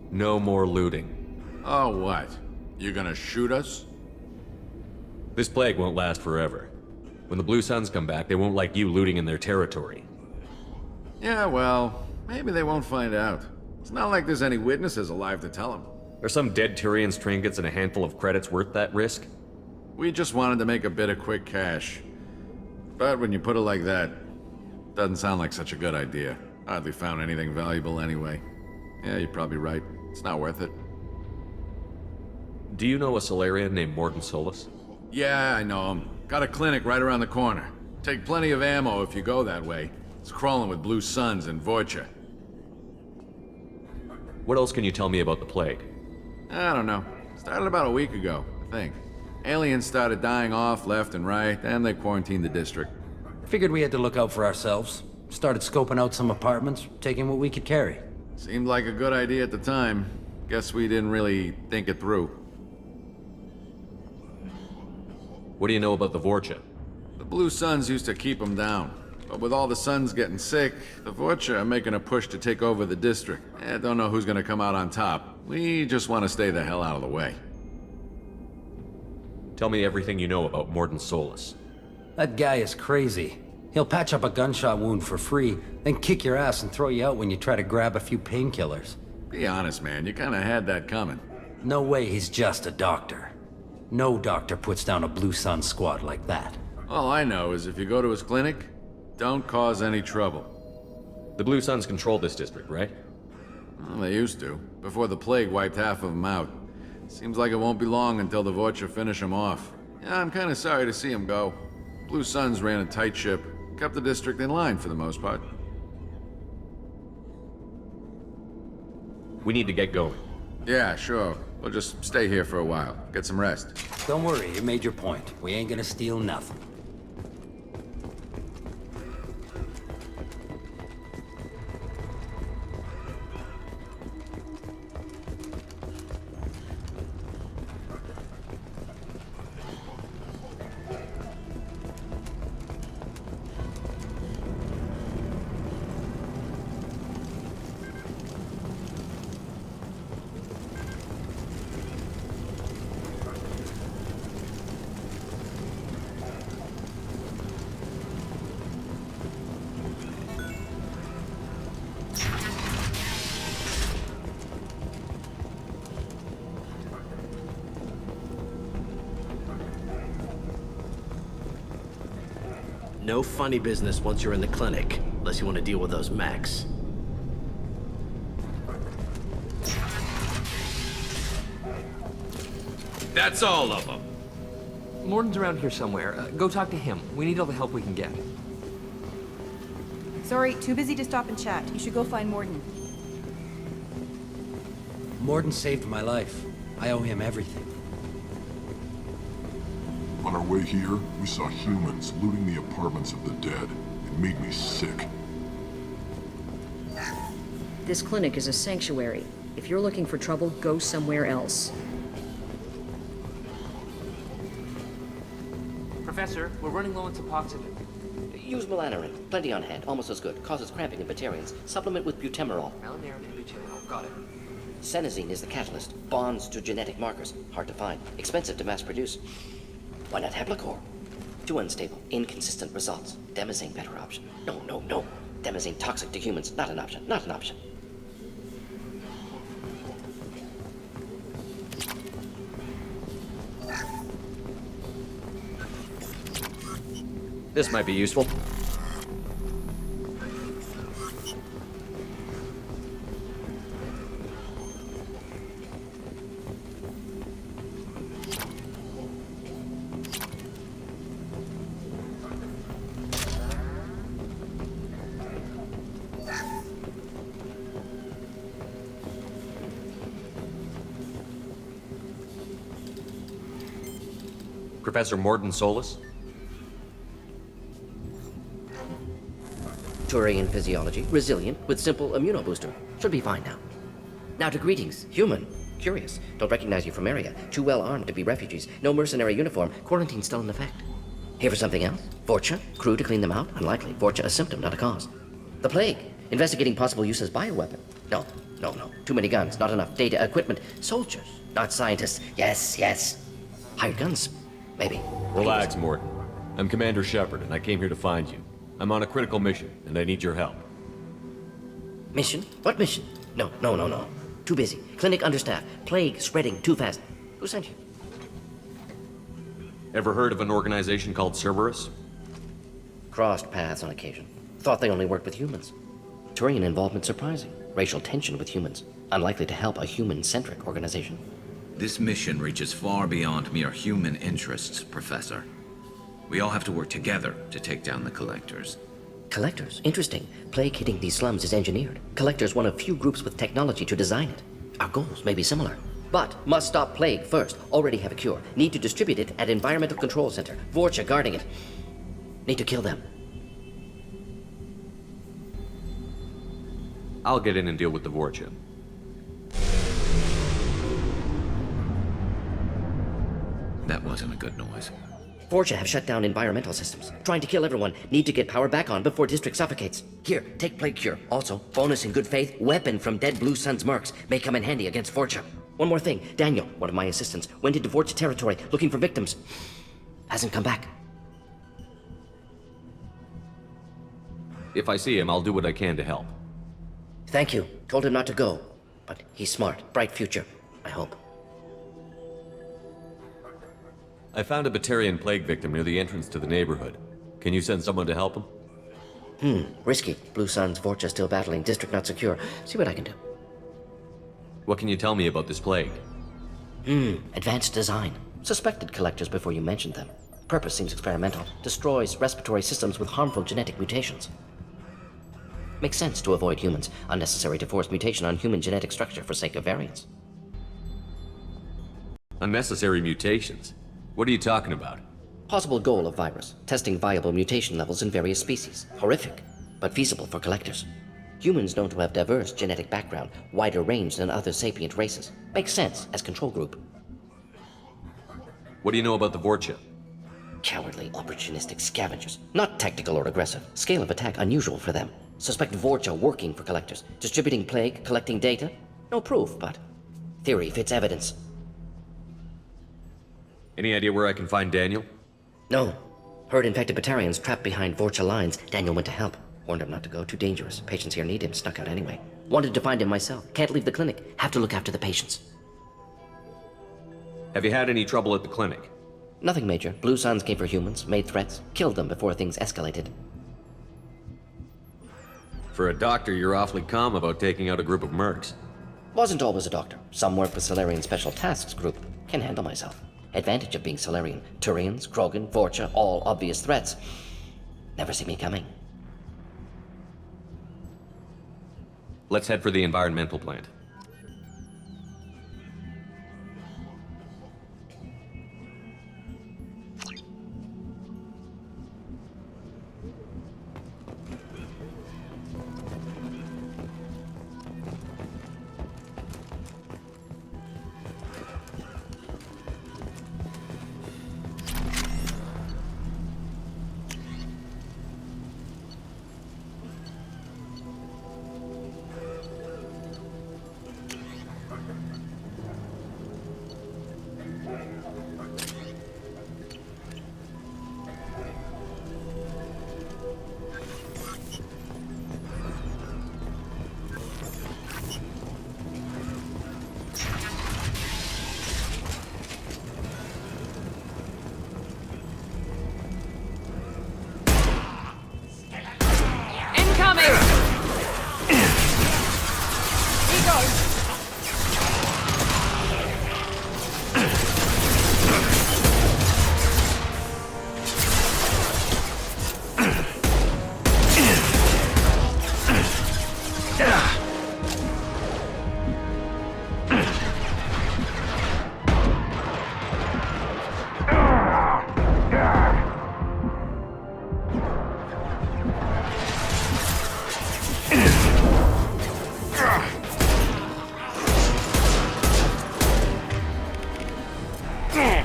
No more looting. Oh, what? You gonna shoot us? This plague won't last forever. When the Blue Suns come back, they won't like you looting in their territory. Yeah, well, maybe they won't find out. It's not like there's any witnesses alive to tell them. Are some dead Turians' trinkets and a handful of credits worth that risk? We just wanted to make a bit of quick cash. But when you put it like that, doesn't sound like such a good idea. Hardly found anything valuable anyway. Yeah, you're probably right. It's not worth it. Do you know a Solarian named Morton Solus? Yeah, I know him. Got a clinic right around the corner. Take plenty of ammo if you go that way. It's crawling with Blue Suns and Vorcha. What else can you tell me about the plague? I don't know. Started about a week ago, I think. Aliens started dying off left and right, and they quarantined the district. Figured we had to look out for ourselves. Started scoping out some apartments, taking what we could carry. Seemed like a good idea at the time. Guess we didn't really think it through. What do you know about the Vorcha? The Blue Suns used to keep them down. But with all the Suns getting sick, the Vorcha are making a push to take over the district. Don't know who's gonna come out on top. We just want to stay the hell out of the way. Tell me everything you know about Morden Solus. That guy is crazy. He'll patch up a gunshot wound for free, then kick your ass and throw you out when you try to grab a few painkillers. Be honest, man. You kinda had that coming. No way he's just a doctor. No doctor puts down a Blue Sun squad like that. All I know is if you go to his clinic, don't cause any trouble. The Blue Suns control this district, right? Well, they used to, before the plague wiped half of them out. Seems like it won't be long until the Vorcha finish them off. Yeah, I'm kinda sorry to see them go. Blue Suns ran a tight ship, kept the district in line for the most part. We need to get going. Yeah, sure. We'll just stay here for a while. Get some rest. Don't worry, you made your point. We ain't gonna steal nothing. No funny business once you're in the clinic, unless you want to deal with those mechs. That's all of them. Morden's around here somewhere. Go talk to him. We need all the help we can get. Sorry, too busy to stop and chat. You should go find Morden. Morden saved my life. I owe him everything. On our way here, we saw humans looting the apartments of the dead. It made me sick. This clinic is a sanctuary. If you're looking for trouble, go somewhere else. Professor, we're running low on Suboxone. Use melanorin. Plenty on hand. Almost as good. Causes cramping in Batarians. Supplement with butemerol. Melanorin and butemerol. Got it. Senesine is the catalyst. Bonds to genetic markers. Hard to find. Expensive to mass produce. Why not Heplicor? Too unstable. Inconsistent results. Demazine better option. No. Demazine toxic to humans. Not an option. Not an option. This might be useful. Professor Morden Solus? Turian physiology, resilient, with simple immunobooster. Should be fine now. Now to greetings. Human. Curious. Don't recognize you from area. Too well armed to be refugees. No mercenary uniform. Quarantine still in effect. Here for something else? Vorcha? Crew to clean them out? Unlikely. Vorcha a symptom, not a cause. The plague. Investigating possible use as bioweapon. No. Too many guns, not enough data, equipment. Soldiers, not scientists. Yes. Hired guns, maybe. Relax, Morden. I'm Commander Shepard, and I came here to find you. I'm on a critical mission, and I need your help. Mission? What mission? No. Too busy. Clinic understaffed. Plague spreading too fast. Who sent you? Ever heard of an organization called Cerberus? Crossed paths on occasion. Thought they only worked with humans. Turian involvement surprising. Racial tension with humans. Unlikely to help a human-centric organization. This mission reaches far beyond mere human interests, Professor. We all have to work together to take down the Collectors. Collectors? Interesting. Plague hitting these slums is engineered. Collectors one of few groups with technology to design it. Our goals may be similar. But must stop plague first. Already have a cure. Need to distribute it at Environmental Control Center. Vorcha guarding it. Need to kill them. I'll get in and deal with the Vorcha. That wasn't a good noise. Vorcha have shut down environmental systems. Trying to kill everyone. Need to get power back on before District suffocates. Here, take Plague Cure. Also, bonus in good faith, weapon from dead Blue Sun's mercs. May come in handy against Vorcha. One more thing. Daniel, one of my assistants, went into Vorcha territory looking for victims. Hasn't come back. If I see him, I'll do what I can to help. Thank you. Told him not to go. But he's smart. Bright future. I hope. I found a Batarian plague victim near the entrance to the neighborhood. Can you send someone to help him? Risky. Blue Sun's Vorcha still battling. District not secure. See what I can do. What can you tell me about this plague? Advanced design. Suspected collectors before you mentioned them. Purpose seems experimental. Destroys respiratory systems with harmful genetic mutations. Makes sense to avoid humans. Unnecessary to force mutation on human genetic structure for sake of variance. Unnecessary mutations? What are you talking about? Possible goal of virus. Testing viable mutation levels in various species. Horrific, but feasible for collectors. Humans known to have diverse genetic background, wider range than other sapient races. Makes sense as control group. What do you know about the Vorcha? Cowardly, opportunistic scavengers. Not tactical or aggressive. Scale of attack unusual for them. Suspect Vorcha working for collectors. Distributing plague, collecting data. No proof, but theory fits evidence. Any idea where I can find Daniel? No. Heard infected Batarians trapped behind Vorcha lines. Daniel went to help. Warned him not to go. Too dangerous. Patients here need him. Snuck out anyway. Wanted to find him myself. Can't leave the clinic. Have to look after the patients. Have you had any trouble at the clinic? Nothing major. Blue Suns came for humans, made threats, killed them before things escalated. For a doctor, you're awfully calm about taking out a group of mercs. Wasn't always a doctor. Some work with Solarian Special Tasks Group. Can handle myself. Advantage of being Solarian. Turians, Krogan, Vorcha, all obvious threats. Never see me coming. Let's head for the environmental plant.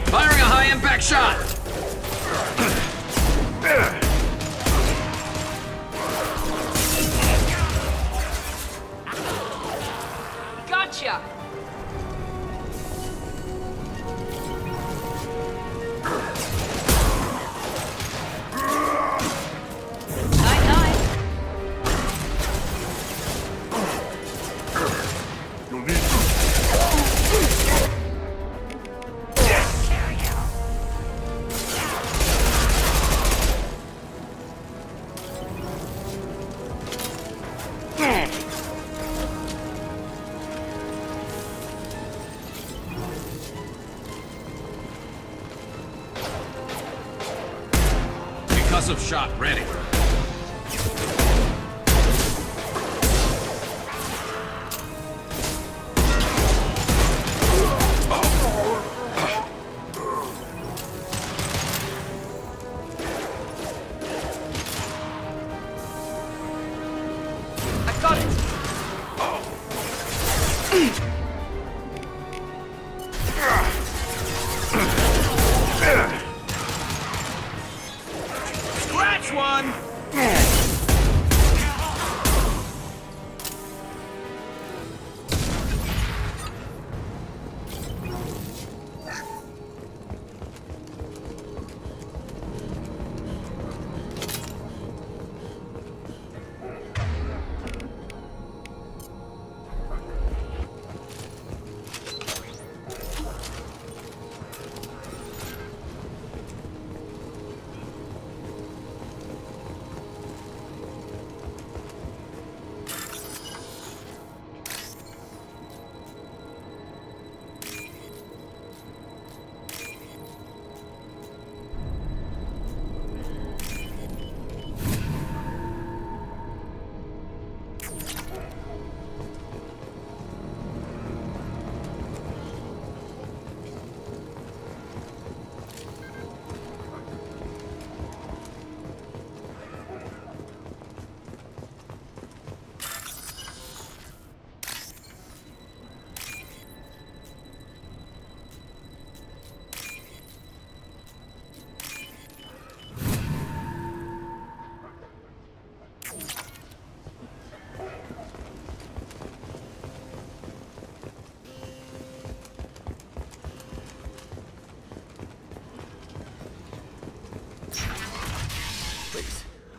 Firing a high-impact shot! Gotcha! Concussive shot ready. Scratch one!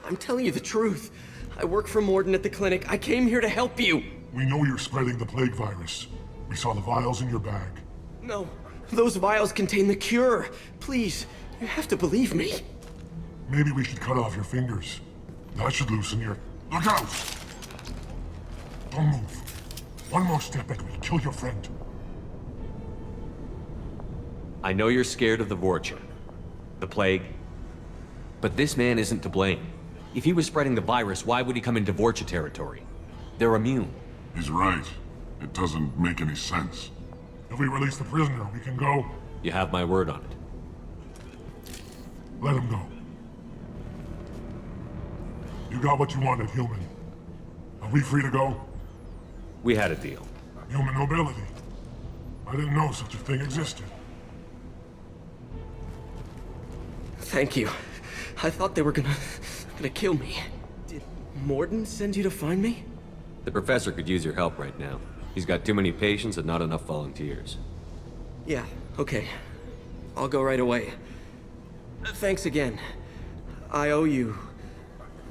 I'm telling you the truth. I work for Morden at the clinic. I came here to help you. We know you're spreading the plague virus. We saw the vials in your bag. No, those vials contain the cure. Please, you have to believe me. Maybe we should cut off your fingers. That should loosen your... Look out! Don't move. One more step and we'll kill your friend. I know you're scared of the Vorcha, the plague, but this man isn't to blame. If he was spreading the virus, why would he come into Vorcha territory? They're immune. He's right. It doesn't make any sense. If we release the prisoner, we can go. You have my word on it. Let him go. You got what you wanted, human. Are we free to go? We had a deal. Human nobility. I didn't know such a thing existed. Thank you. I thought they were gonna kill me. Did Morden send you to find me? The professor could use your help right now. He's got too many patients and not enough volunteers. Yeah, okay. I'll go right away. Thanks again. I owe you...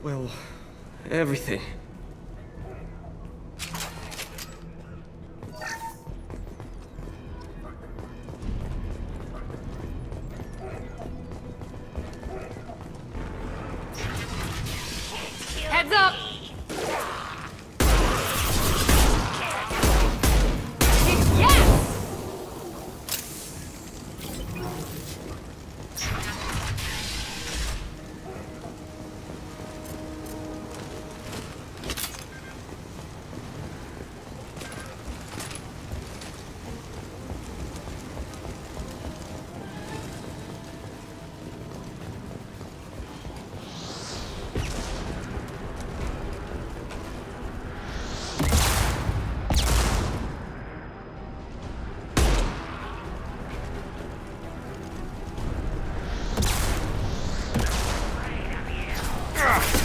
well, everything. Heads up! Yes!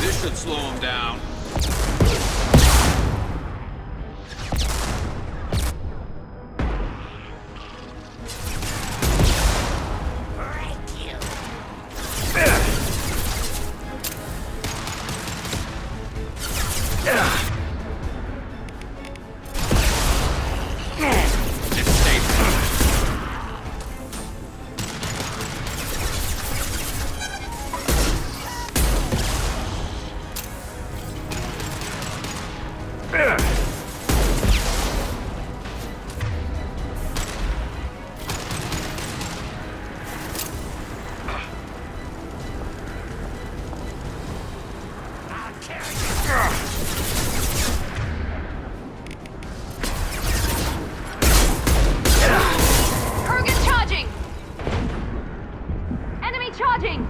This should slow him down. Kurgan charging! Enemy charging!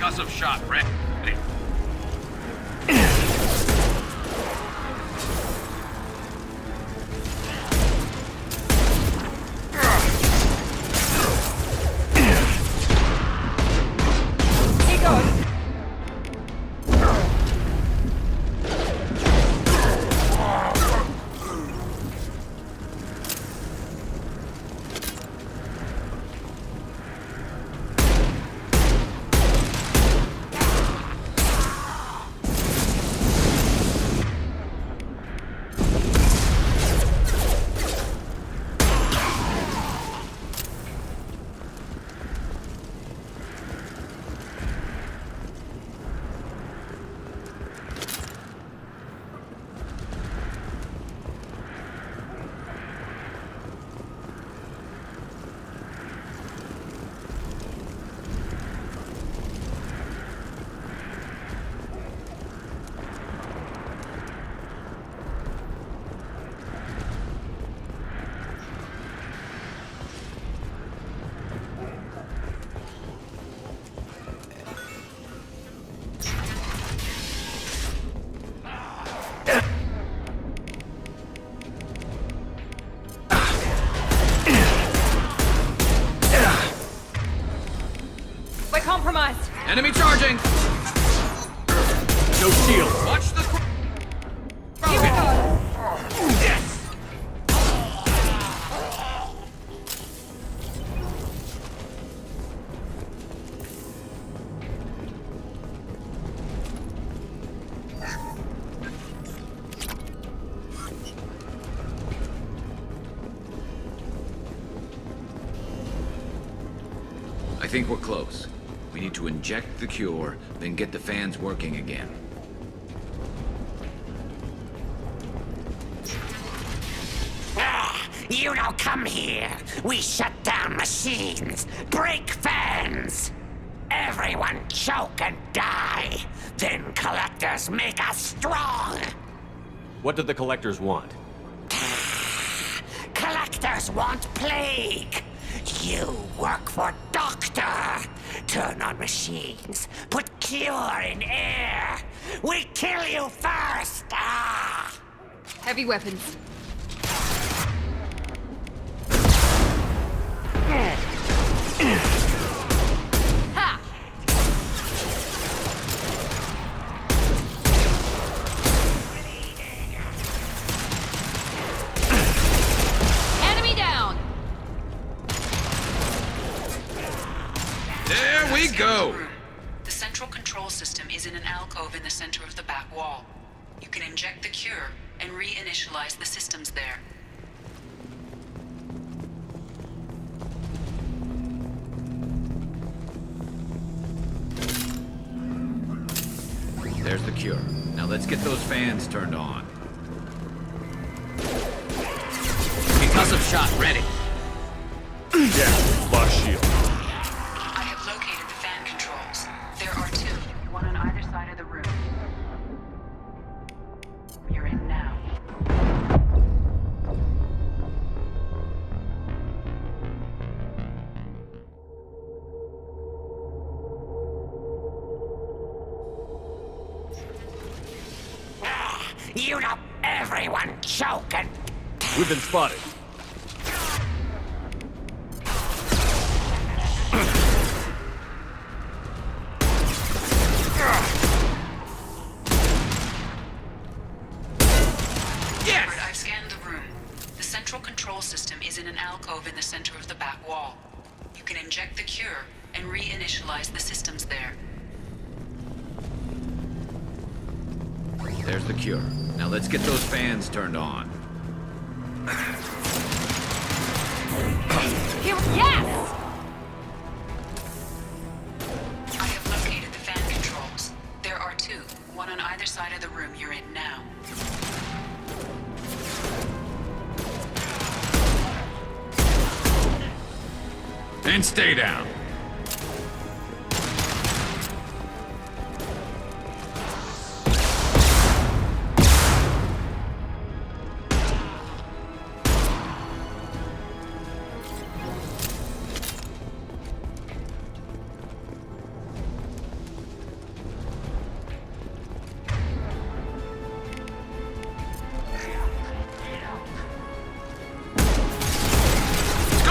Concussive shot ready. Keep going. We're compromised. Enemy charging! No shield. Watch the... Here we go. Yes! I think we're close. We need to inject the cure, then get the fans working again. You don't come here. We shut down machines, break fans. Everyone choke and die. Then collectors make us strong. What did the collectors want? Collectors want plague. You work for Doctor. Turn on machines. Put cure in air. We kill you first. Ah! Heavy weapons. Ha! Enemy down. There we go! The central control system is in an alcove in the center of the back wall. You can inject the cure and reinitialize the systems there. There's the cure. Now let's get those fans turned on. Concussive shot ready. Yeah, lost shield. I have located the fan controls. There are two, one on either side of the room. You're in now. You know, everyone choke and... We've been spotted. Shepard, I've scanned the room. The central control system is in an alcove in the center of the back wall. You can inject the cure and reinitialize the systems there. There's the cure. Now let's get those fans turned on. Yes! I have located the fan controls. There are two, one on either side of the room you're in now. And stay down.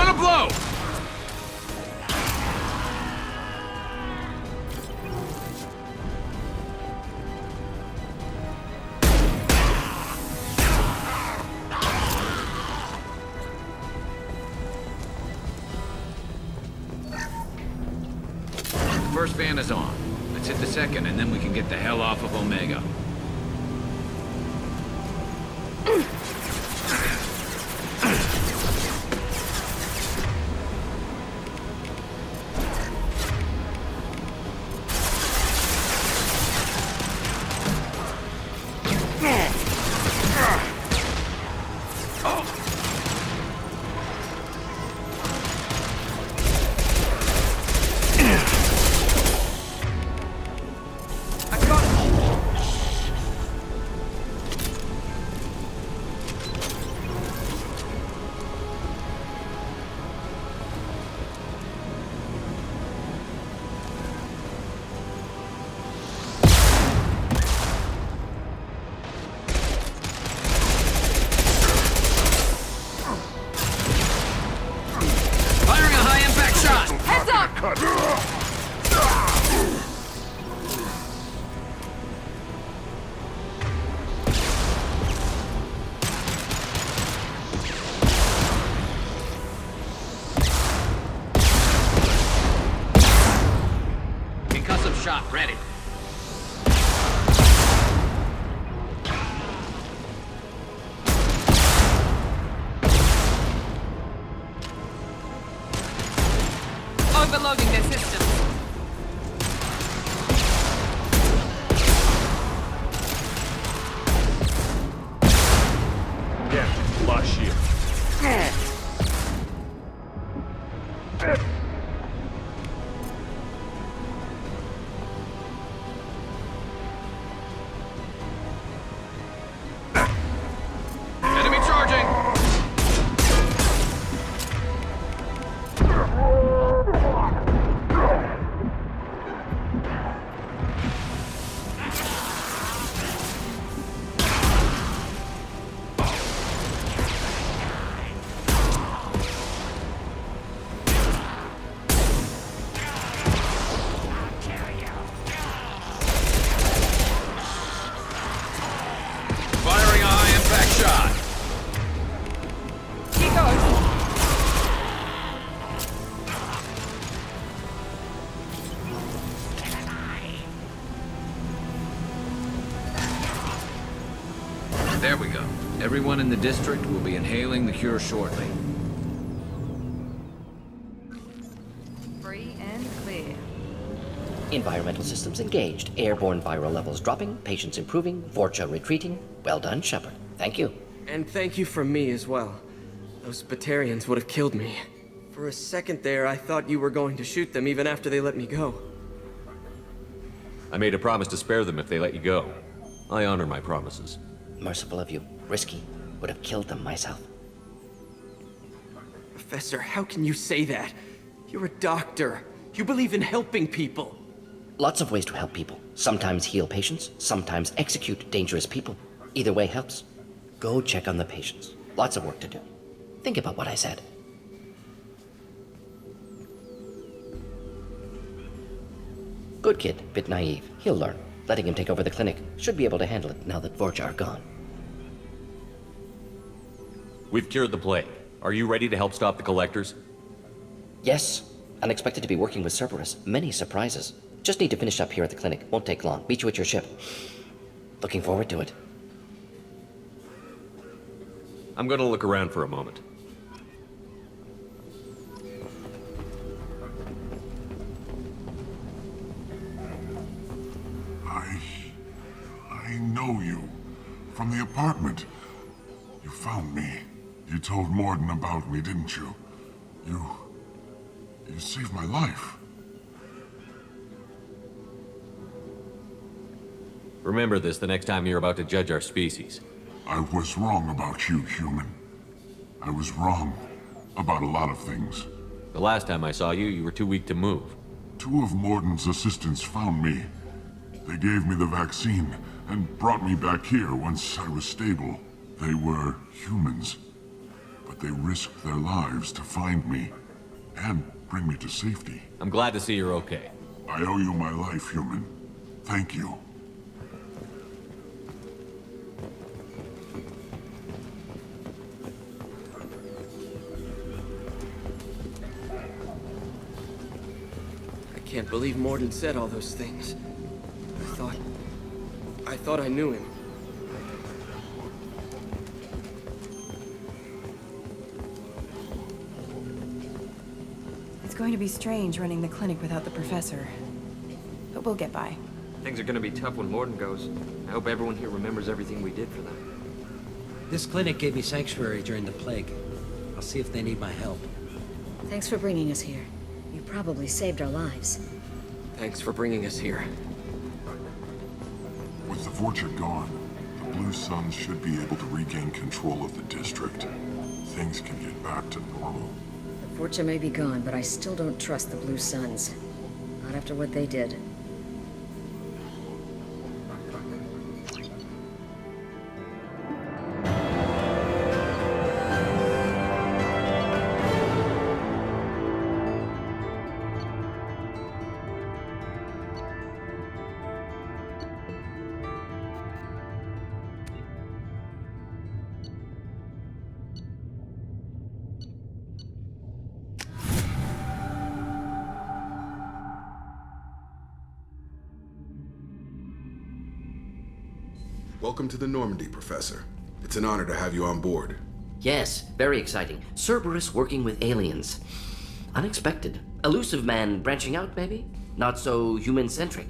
Gotta blow! First van is on. Let's hit the second, and then we can get the hell off of Omega. Shot ready. Overloading their system. Yeah, lost shield. Enemy charging! Firing a high-impact shot. He goes. There we go. Everyone in the district will be inhaling the cure shortly. Free and clear. Environmental systems engaged. Airborne viral levels dropping. Patients improving. Vorcha retreating. Well done, Shepard. Thank you. And thank you from me as well. Those Batarians would have killed me. For a second there, I thought you were going to shoot them even after they let me go. I made a promise to spare them if they let you go. I honor my promises. Merciful of you. Risky. Would have killed them myself. Professor, how can you say that? You're a doctor. You believe in helping people. Lots of ways to help people. Sometimes heal patients, sometimes execute dangerous people. Either way helps. Go check on the patients. Lots of work to do. Think about what I said. Good kid, bit naive. He'll learn. Letting him take over the clinic. Should be able to handle it now that Vorcha are gone. We've cured the plague. Are you ready to help stop the collectors? Yes. Unexpected to be working with Cerberus. Many surprises. Just need to finish up here at the clinic. Won't take long. Meet you at your ship. Looking forward to it. I'm gonna look around for a moment. I know you. From the apartment. You found me. You told Morden about me, didn't you? You saved my life. Remember this the next time you're about to judge our species. I was wrong about you, human. I was wrong about a lot of things. The last time I saw you, you were too weak to move. 2 of Morden's assistants found me. They gave me the vaccine and brought me back here once I was stable. They were humans. but they risked their lives to find me and bring me to safety. I'm glad to see you're okay. I owe you my life, human. Thank you. I can't believe Morden said all those things. I thought I knew him. It's going to be strange running the clinic without the professor. But we'll get by. Things are gonna be tough when Morden goes. I hope everyone here remembers everything we did for them. This clinic gave me sanctuary during the plague. I'll see if they need my help. Thanks for bringing us here. You probably saved our lives. Thanks for bringing us here. With the Vorcha gone, the Blue Suns should be able to regain control of the district. Things can get back to normal. The Vorcha may be gone, but I still don't trust the Blue Suns. Not after what they did. Welcome to the Normandy, Professor. It's an honor to have you on board. Yes, very exciting. Cerberus working with aliens. Unexpected. Elusive man branching out, maybe? Not so human-centric.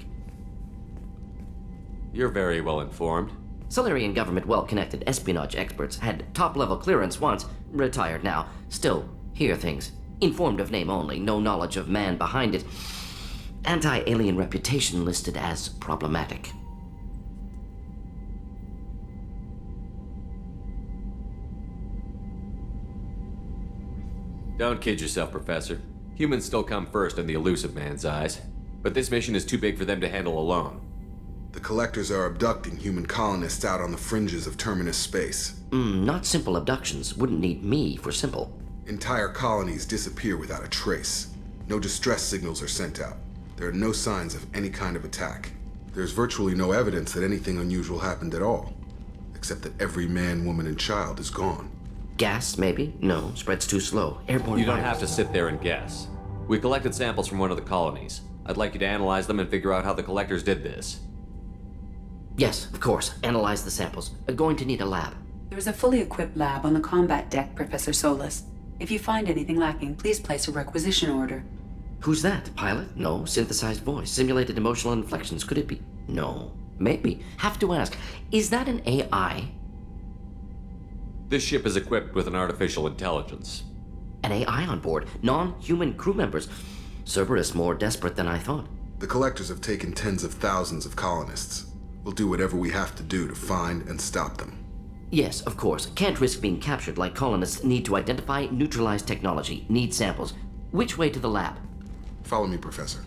You're very well informed. Solarian government well-connected espionage experts had top-level clearance once, retired now. Still, hear things. Informed of name only, no knowledge of man behind it. Anti-alien reputation listed as problematic. Don't kid yourself, Professor. Humans still come first in the elusive man's eyes. But this mission is too big for them to handle alone. The Collectors are abducting human colonists out on the fringes of Terminus space. Not simple abductions. Wouldn't need me for simple. Entire colonies disappear without a trace. No distress signals are sent out. There are no signs of any kind of attack. There's virtually no evidence that anything unusual happened at all. Except that every man, woman, and child is gone. Gas, maybe? No, spreads too slow. Airborne You don't virus. have to sit there and guess. We collected samples from one of the colonies. I'd like you to analyze them and figure out how the Collectors did this. Yes, of course. Analyze the samples. Going to need a lab. There's a fully equipped lab on the combat deck, Professor Solis. If you find anything lacking, please place a requisition order. Who's that? Pilot? No. Synthesized voice. Simulated emotional inflections. Could it be? No. Maybe. Have to ask. Is that an AI? This ship is equipped with an artificial intelligence. An AI on board? Non-human crew members? Cerberus more desperate than I thought. The Collectors have taken tens of thousands of colonists. We'll do whatever we have to do to find and stop them. Yes, of course. Can't risk being captured like colonists need to identify, neutralize technology, need samples. Which way to the lab? Follow me, Professor.